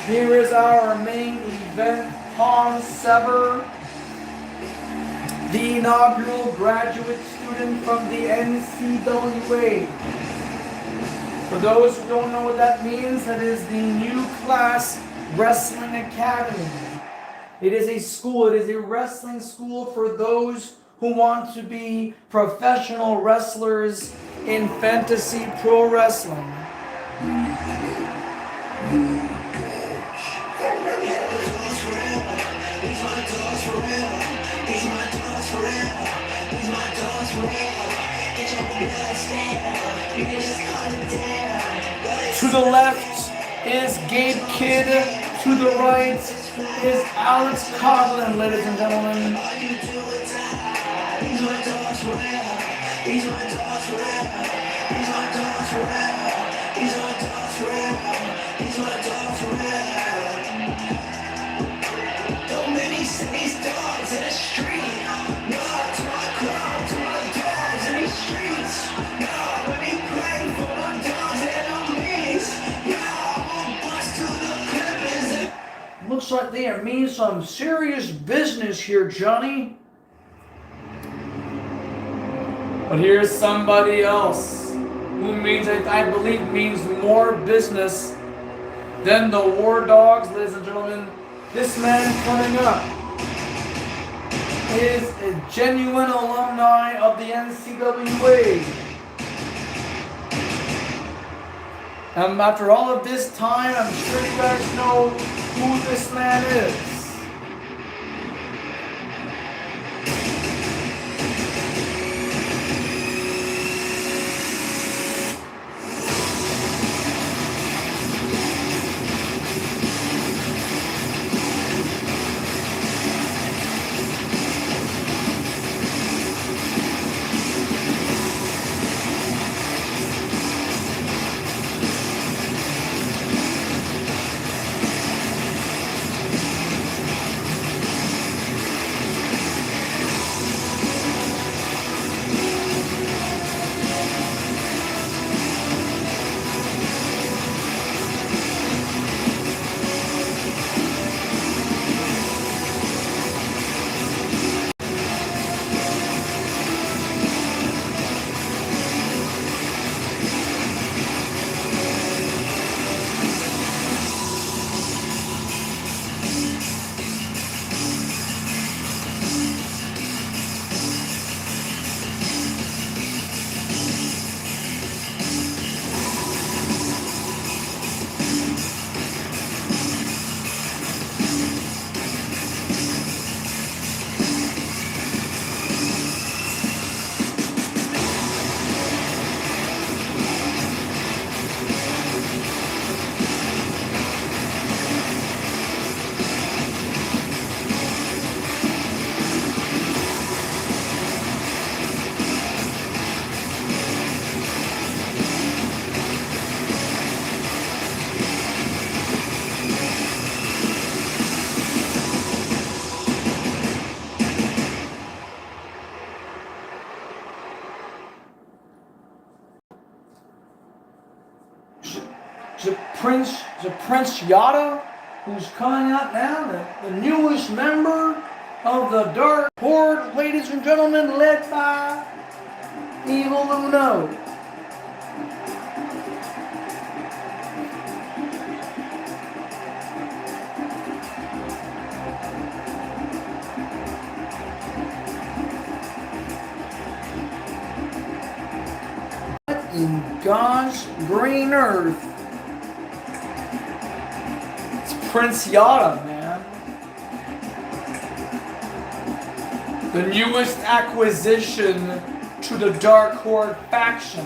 here is our main event, Hans Sever, the inaugural graduate student from the NCWA. For those who don't know what that means, that is the New Class Wrestling Academy. It is a school, it is a wrestling school for those who want to be professional wrestlers in fantasy pro wrestling. To the left is Gabe Kidd. To the right is Alex Coughlin, ladies and gentlemen. Looks like they are mean some serious business here, Johnny. But here's somebody else who means, I believe, means more business Then the War Dogs, ladies and gentlemen. This man coming up is a genuine alumni of the NCWA. And after all of this time, I'm sure you guys know who this man is. The Prince Yada, who's coming out now, the newest member of the Dark Horde, ladies and gentlemen, led by Evil Uno. What in God's green earth? Prince Yada, man. The newest acquisition to the Dark Horde faction.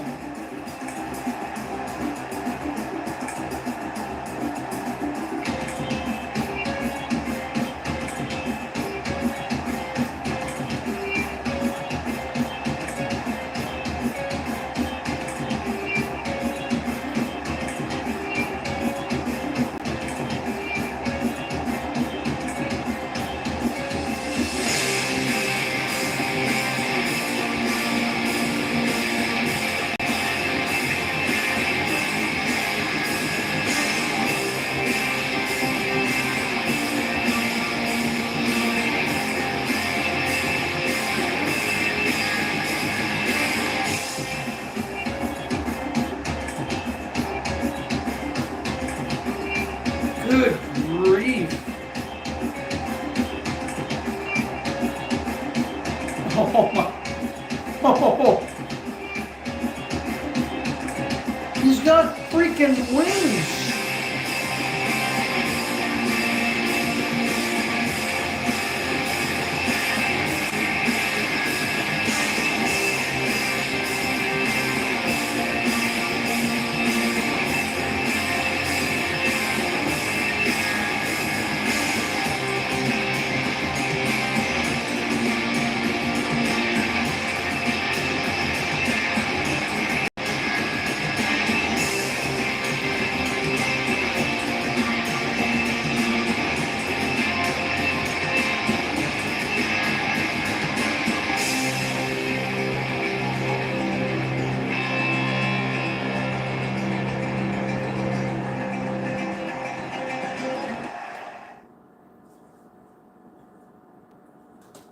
Good grief. Oh my. Oh. He's got freaking wings.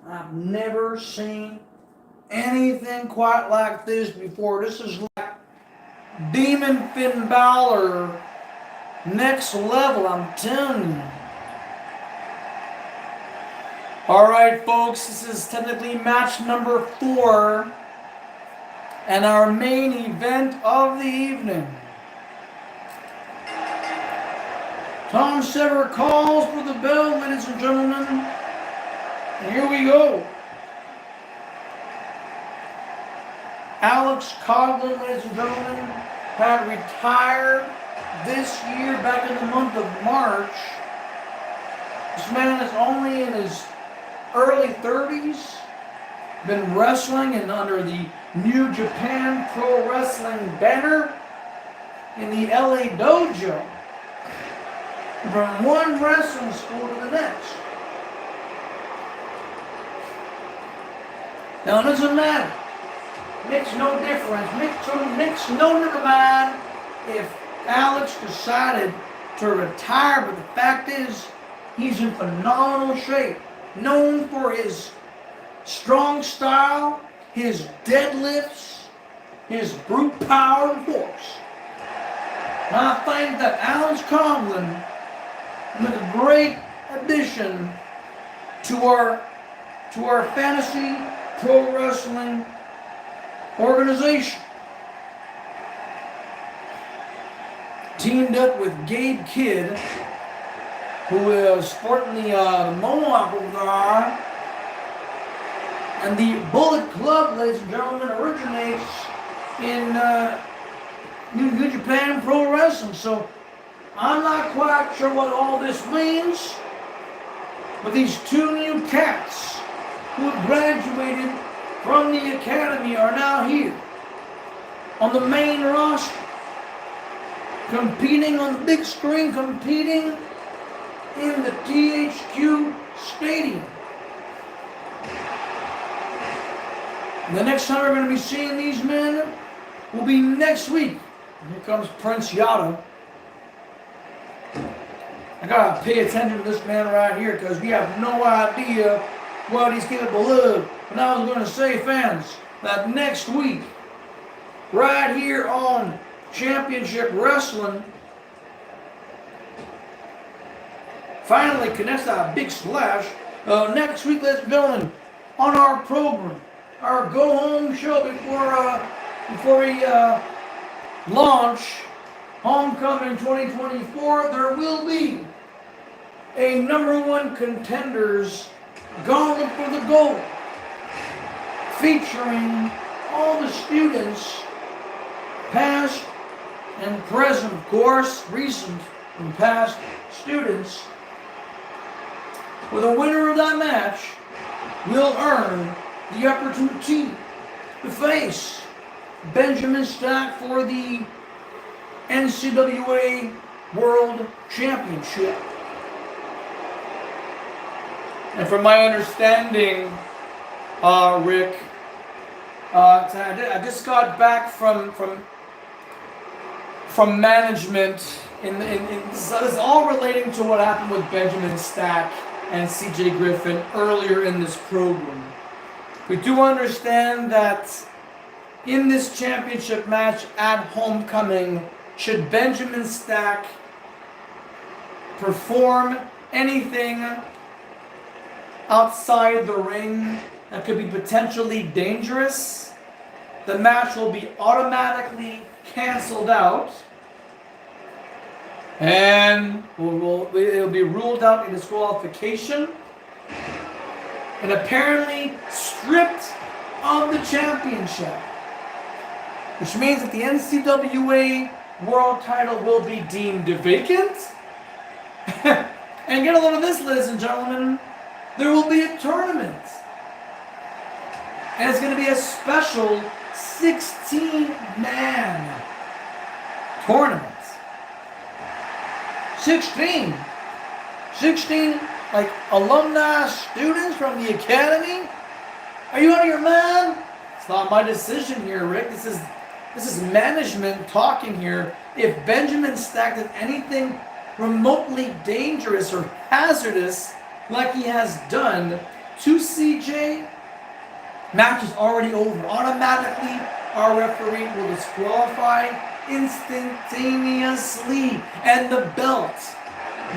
I've never seen anything quite like this before. This is like Demon Finn Balor Next level, I'm telling you. Alright, folks, this is technically match number 4 and our main event of the evening. Tom Sever calls for the bell, ladies and gentlemen. And here we go. Alex Coughlin, ladies and gentlemen, had retired this year back in the month of March. This man is only in his early 30s, been wrestling and under the New Japan Pro Wrestling banner in the LA dojo, from one wrestling school to the next. Now it doesn't matter. Makes no difference. Makes no never mind if Alex decided to retire, but the fact is he's in phenomenal shape. Known for his strong style, his deadlifts, his brute power and force. And I think that Alex Coughlin is a great addition to our fantasy pro wrestling organization. Teamed up with Gabe Kidd, who is sporting the mohawk over there. And the Bullet Club, ladies and gentlemen, originates in New Japan Pro Wrestling. So I'm not quite sure what all this means, but these two new cats who have graduated from the academy are now here on the main roster, competing on the big screen, competing in the THQ Stadium. And the next time we're going to be seeing these men will be next week. Here comes Prince Yada. I gotta pay attention to this man right here because we have no idea what he's capable of. And I was going to say, fans, that next week, right here on Championship Wrestling, finally connects that big splash. Next week, ladies and gentlemen, on our program, our go-home show before we launch Homecoming 2024, there will be a #1 contenders gauntlet for the gold, featuring all the students, past and present, of course, recent and past students. With the winner of that match will earn the opportunity to face Benjamin Stack for the NCWA World Championship. And from my understanding, Rick, I just got back from management. This is all relating to what happened with Benjamin Stack and CJ Griffin earlier in this program. We do understand that in this championship match at Homecoming, should Benjamin Stack perform anything outside the ring that could be potentially dangerous, the match will be automatically canceled out, and it'll be ruled out in disqualification, and apparently stripped of the championship, which means that the NCWA World title will be deemed vacant. And get a load of this, ladies and gentlemen, there will be a tournament. And it's going to be a special 16-man tournament. 16 like alumni students from the academy? Are you out of your mind? It's not my decision here, Rick. This is management talking here. If Benjamin Stack did anything remotely dangerous or hazardous like he has done to CJ, match is already over. Automatically our referee will disqualify instantaneously, and the belt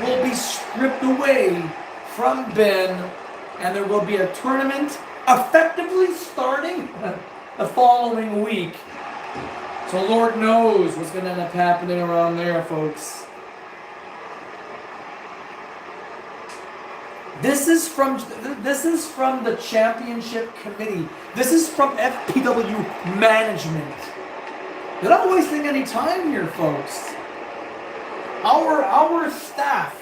will be stripped away from Ben, and there will be a tournament effectively starting the following week. So Lord knows what's going to end up happening around there, folks. This is from the championship committee. This is from FPW management. They're not wasting any time here, folks. Our staff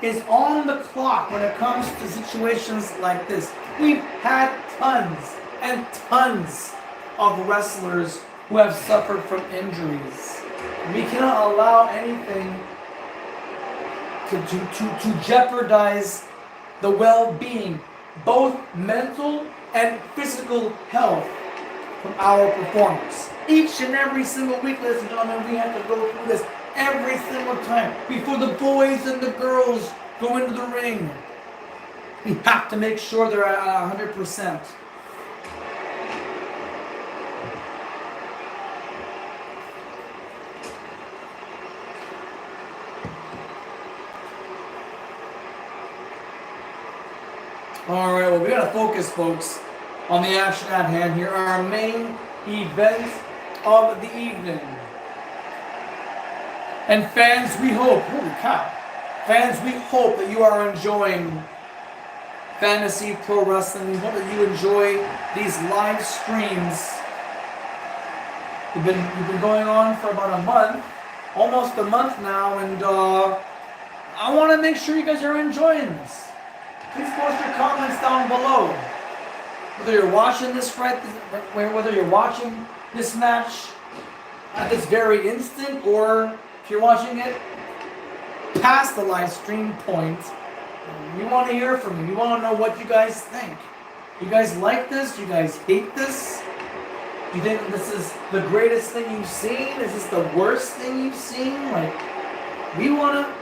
is on the clock when it comes to situations like this. We've had tons and tons of wrestlers who have suffered from injuries. We cannot allow anything to jeopardize the well-being, both mental and physical health from our performers. Each and every single week, ladies and gentlemen, we have to go through this every single time before the boys and the girls go into the ring. We have to make sure they're at 100%. Alright, well, we gotta focus, folks, on the action at hand here. Our main event of the evening. And fans, we hope, holy cow, fans, we hope that you are enjoying Fantasy Pro Wrestling. We hope that you enjoy these live streams. We've been going on for about a month, almost a month now, and I want to make sure you guys are enjoying this. Please post your comments down below. Whether you're watching this whether you're watching this match at this very instant, or if you're watching it past the live stream point, we want to hear from you. We want to know what you guys think. You guys like this? You guys hate this? You think this is the greatest thing you've seen? Is this the worst thing you've seen? Like, we want to,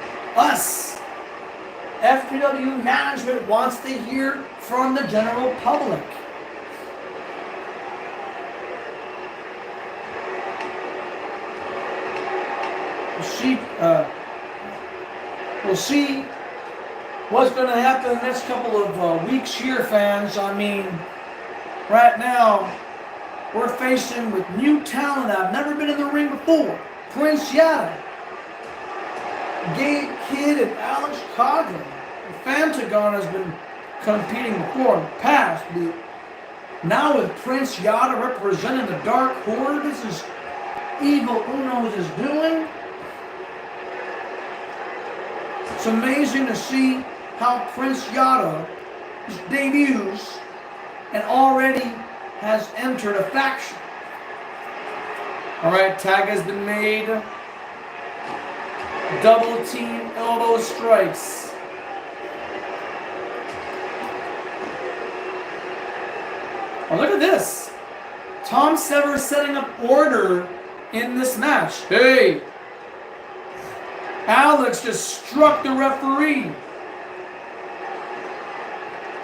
FPW management wants to hear from the general public. We'll see what's going to happen in the next couple of weeks here, fans. I mean, right now, we're facing with new talent that have never been in the ring before. Prince Yada, Gabe Kidd, and Alex Coughlin. Fantagon has been competing before in the past. Now with Prince Yada representing the Dark Horde, this is Evil Uno's is doing. It's amazing to see how Prince Yada debuts and already has entered a faction. Alright, tag has been made. Double team elbow strikes. Oh, look at this. Tom Sever setting up order in this match. Hey! Alex just struck the referee.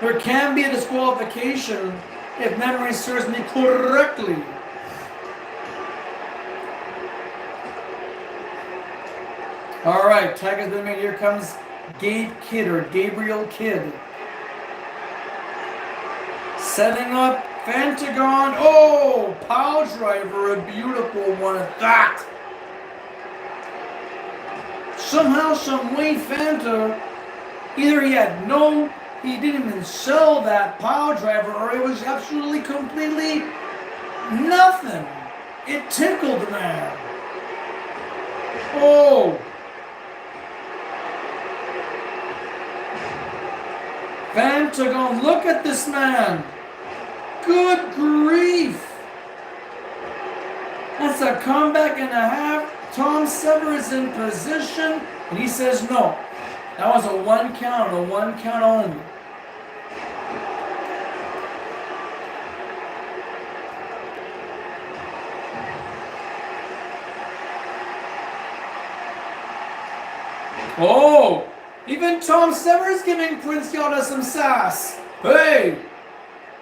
There can be a disqualification if memory serves me correctly. Alright, tag has been made. Here comes Gabe Kidd, or Gabriel Kidd. Setting up Fantagon. Oh, power driver, a beautiful one at that. Somehow, some way, Fanta, either he didn't even sell that power driver, or it was absolutely, completely nothing. It tickled the man. Oh. Fantagon, look at this man. Good grief. That's a comeback and a half. Tom Sever is in position, and he says no. That was a 1 count, a 1 count only. Oh, even Tom Sever is giving Prince Yada some sass. Hey,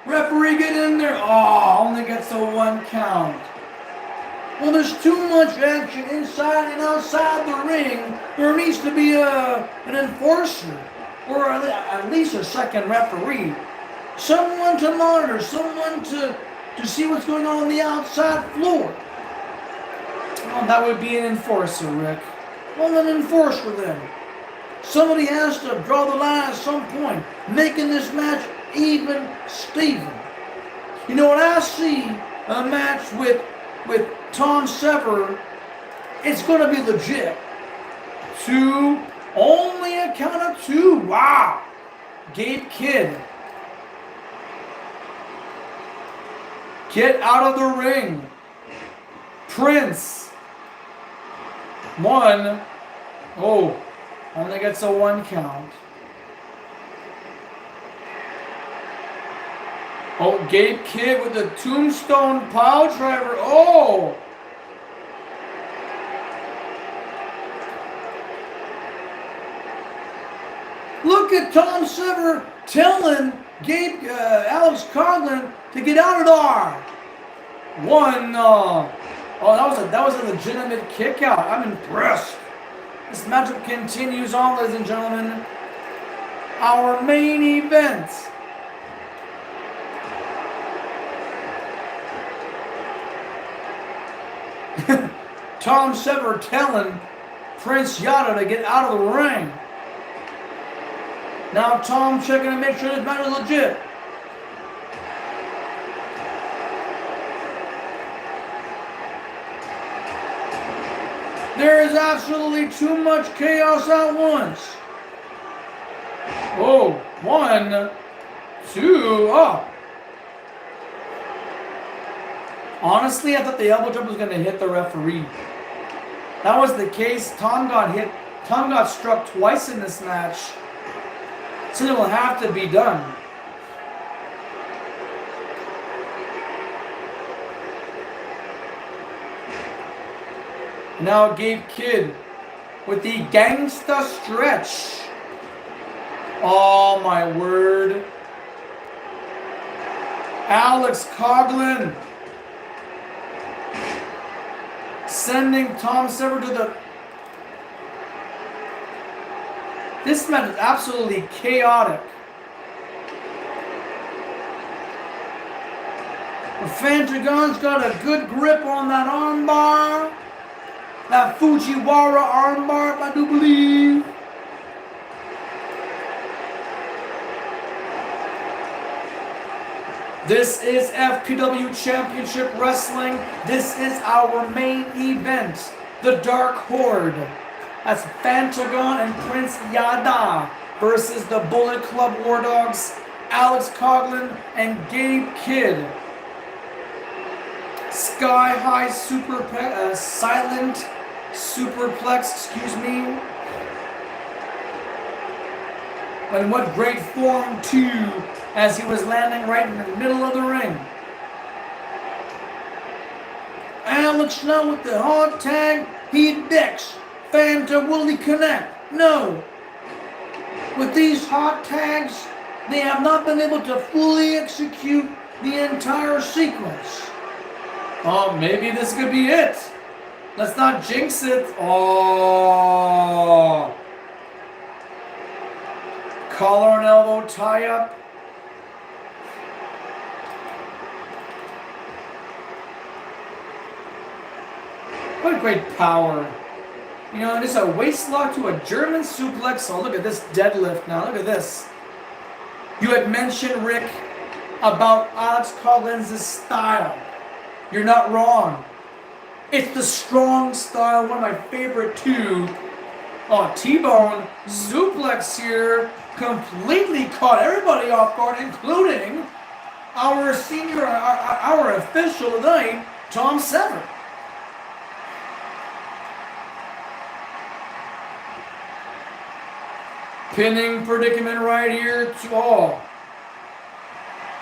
referee, get in there. Oh, only gets a 1 count. Well, there's too much action inside and outside the ring. There needs to be an enforcer, or at least a second referee. Someone to monitor, someone to see what's going on the outside floor. Well, that would be an enforcer, Rick. Well, an enforcer then. Somebody has to draw the line at some point, making this match even Steven. You know, when I see a match with Tom Sever, it's going to be legit. Two, only a count of two. Wow. Gabe Kidd. Get out of the ring. Prince. One. Oh, only gets a one count. Oh, Gabe Kidd with the tombstone pile driver. Oh! Look at Tom Sever telling Alex Coughlin to get out of there. One. Oh, that was a legitimate kick out. I'm impressed. This matchup continues on, ladies and gentlemen. Our main event. Tom Sever telling Prince Yada to get out of the ring. Now Tom checking to make sure this match is legit. There is absolutely too much chaos at once. Oh, one, two, oh. Honestly, I thought the elbow drop was going to hit the referee. That was the case. Tom got hit. Tom got struck twice in this match. So it will have to be done. Now Gabe Kidd with the gangsta stretch. Oh my word. Alex Coughlin sending Tom Sever to the... This match is absolutely chaotic. Fantagon's got a good grip on that armbar. That Fujiwara armbar, I do believe. This is FPW Championship Wrestling. This is our main event. The Dark Horde. That's Fantagon and Prince Yada versus the Bullet Club War Dogs, Alex Coughlin and Gabe Kidd. Sky High Silent Superplex, excuse me. But in what great form too, as he was landing right in the middle of the ring. Alex now with the hard tag, he decks. Fanta, will he connect? No. With these hot tags, they have not been able to fully execute the entire sequence. Oh, maybe this could be it. Let's not jinx it. Oh. Collar and elbow tie up. What great power. You know, just a waist lock to a German suplex. Oh, look at this deadlift now. Look at this. You had mentioned, Rick, about Alex Coughlin's style. You're not wrong. It's the strong style, one of my favorite too. Oh, T-bone suplex here completely caught everybody off guard, including our senior, our official tonight, Tom Sever. Pinning predicament right here. Oh.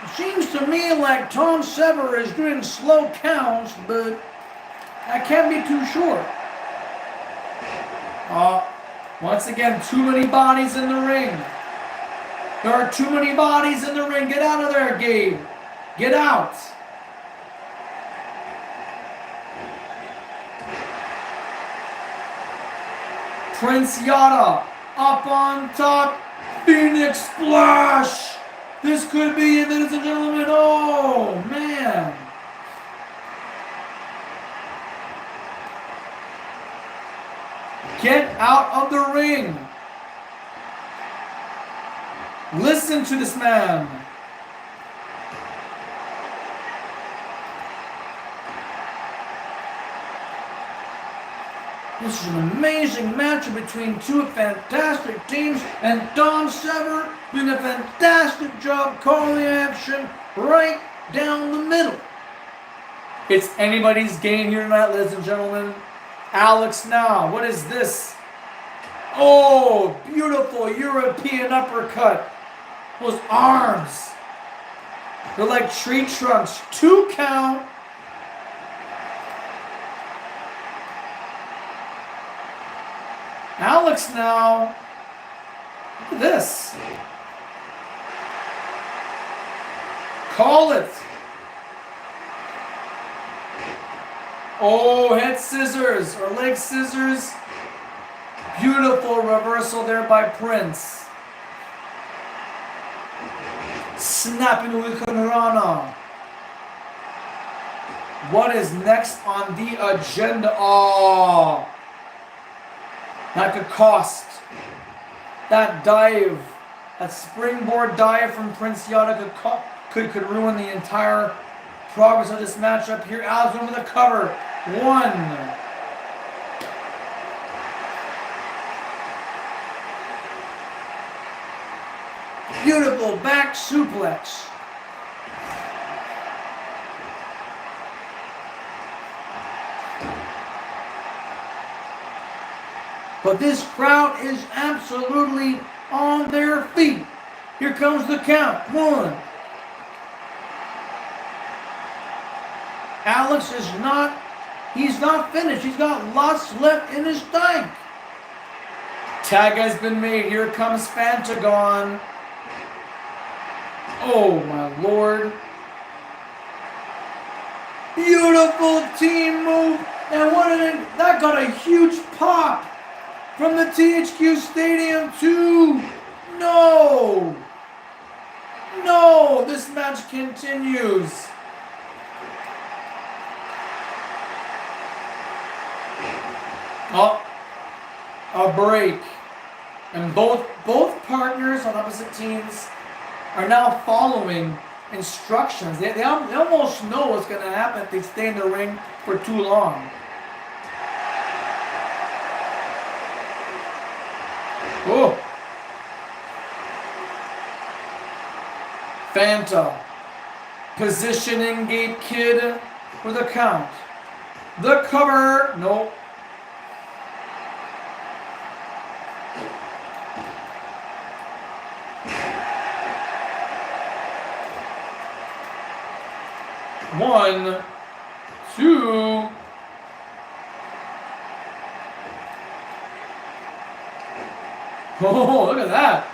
It seems to me like Tom Sever is doing slow counts, but I can't be too sure. Once again, too many bodies in the ring. There are too many bodies in the ring. Get out of there, Gabe. Get out. Prince Yada up on top. Phoenix Splash. This could be it, ladies and gentlemen. Oh, man. Get out of the ring. Listen to this man. This is an amazing matchup between two fantastic teams, and Don Sever doing a fantastic job calling the action right down the middle. It's anybody's game here tonight, ladies and gentlemen. Alex now, what is this? Oh, beautiful European uppercut. Those arms, they're like tree trunks. 2 count. Alex now, look at this. Call it. Oh, head scissors or leg scissors. Beautiful reversal there by Prince. Snapping the Wikanurana. What is next on the agenda? Oh, that could cost. That dive, that springboard dive from Prince Yada could ruin the entire progress of this matchup here. Alex going with the cover. 1. Beautiful back suplex. But this crowd is absolutely on their feet. Here comes the count. 1. Alex is not, he's not finished. He's got lots left in his tank. Tag has been made. Here comes Fantagon. Oh my Lord. Beautiful team move. And that got a huge pop from the THQ Stadium too. No. No, this match continues. Oh, a break. And both partners on opposite teams are now following instructions. They almost know what's going to happen if they stay in the ring for too long. Oh. Fanta. Positioning Gabe Kidd for the count. The cover. Nope. One, 2. Oh, look at that.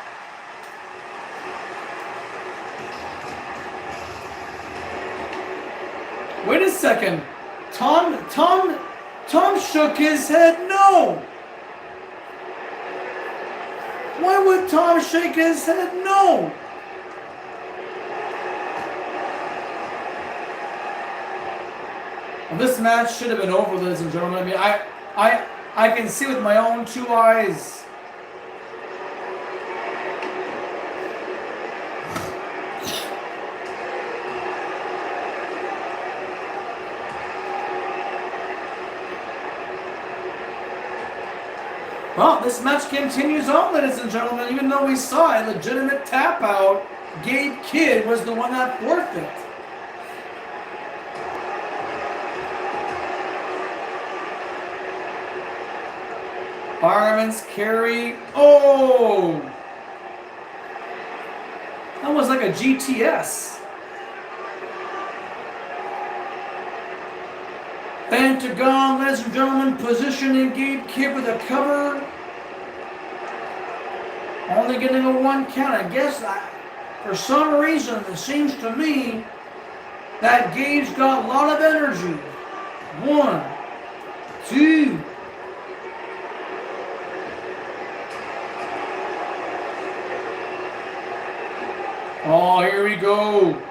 Wait a second. Tom shook his head no. Why would Tom shake his head no? Well, this match should have been over, ladies and gentlemen. I mean, I can see with my own 2 eyes. Well, this match continues on, ladies and gentlemen. Even though we saw a legitimate tap out, Gabe Kidd was the one that forfeit. Fireman's carry. Oh! That was like a GTS. Fantagon, ladies and gentlemen, positioning Gabe Kidd with a cover. Only getting a 1 count. I guess for some reason it seems to me that Gabe's got a lot of energy. 1, 2. Oh, here we go.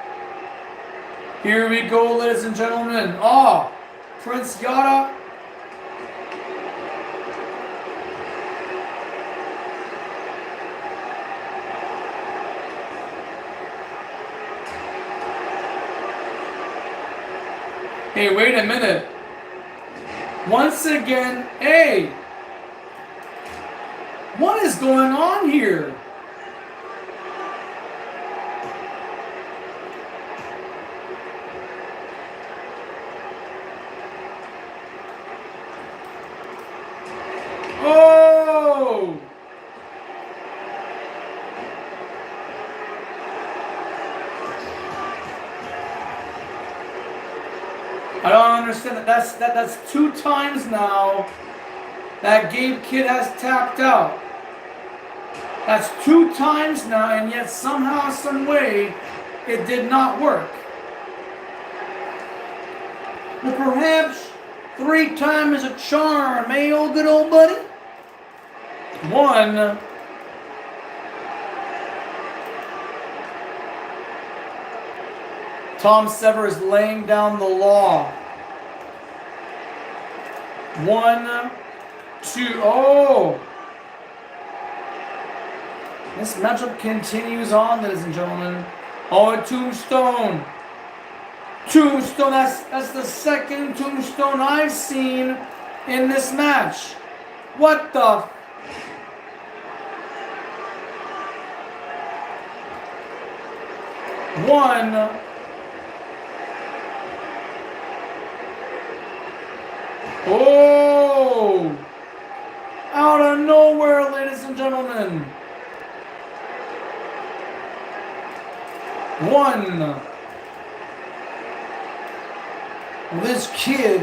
Here we go, ladies and gentlemen. Oh, Prince Yada. Hey, wait a minute. Once again, hey, what is going on here? Oh! I don't understand that. That's 2 times now that Gabe Kidd has tapped out. That's 2 times now, and yet somehow, some way, it did not work. Well, perhaps 3 times is a charm, eh, old good old buddy? 1. Tom Sever is laying down the law. 1, 2, oh! This matchup continues on, ladies and gentlemen. Oh, a tombstone. Tombstone, that's the second tombstone I've seen in this match. What the? One. Oh! Out of nowhere, ladies and gentlemen. 1. This kid,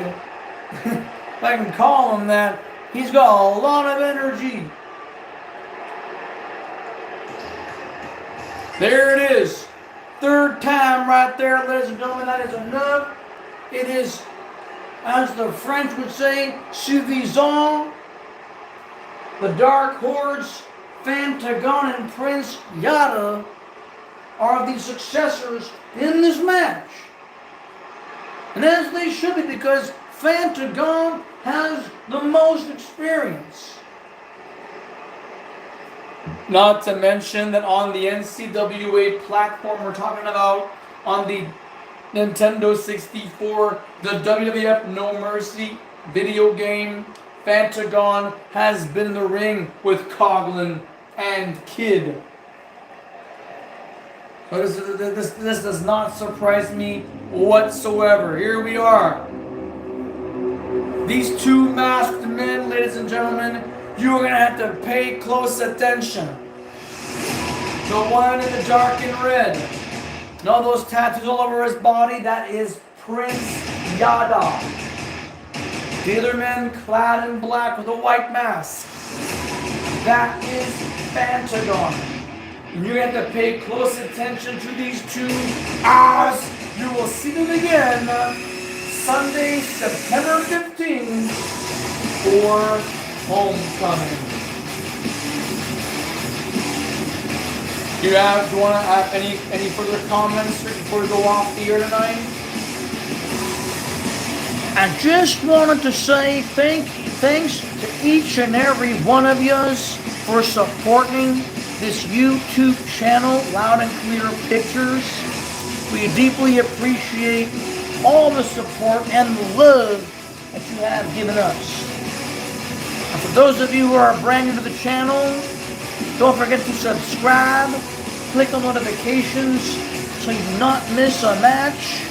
if I can call him that, he's got a lot of energy. There it is. 3rd time right there, ladies and gentlemen. That is enough. It is, as the French would say, suffisant. The Dark Hordes, Fantagon and Prince Yada are the successors in this match. And as they should be, because Fantagon has the most experience. Not to mention that on the NCWA platform we're talking about, on the Nintendo 64, the WWF No Mercy video game, Fantagon has been in the ring with Coughlin and Kidd. So this does not surprise me whatsoever. Here we are. These 2 masked men, ladies and gentlemen, you are going to have to pay close attention. The one in the dark and red. And all those tattoos all over his body, that is Prince Yada. The other man clad in black with a white mask, that is Fantagon. And you have to pay close attention to these 2 as you will see them again Sunday, September 15th for Homecoming. Do you want to have any further comments before we go off the air tonight? I just wanted to say thanks to each and every one of yous for supporting this YouTube channel, Loud and Clear Pictures. We deeply appreciate all the support and the love that you have given us. And for those of you who are brand new to the channel, don't forget to subscribe, click on notifications so you do not miss a match.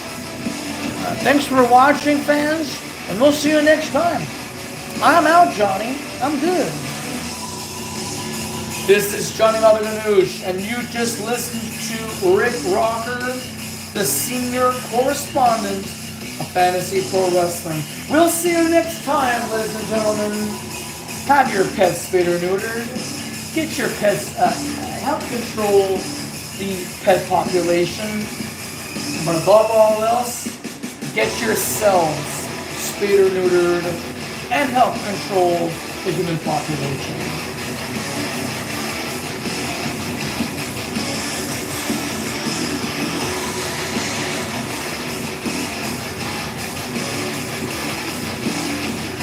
Thanks for watching, fans, and we'll see you next time. I'm out, Johnny. I'm good. This is Johnny Malganoush, and you just listened to Rick Rocker, the senior correspondent of Fantasy Pro Wrestling. We'll see you next time, ladies and gentlemen. Have your pets spayed or neutered. Get your pets, help control the pet population. But above all else, get yourselves spayed or neutered and help control the human population.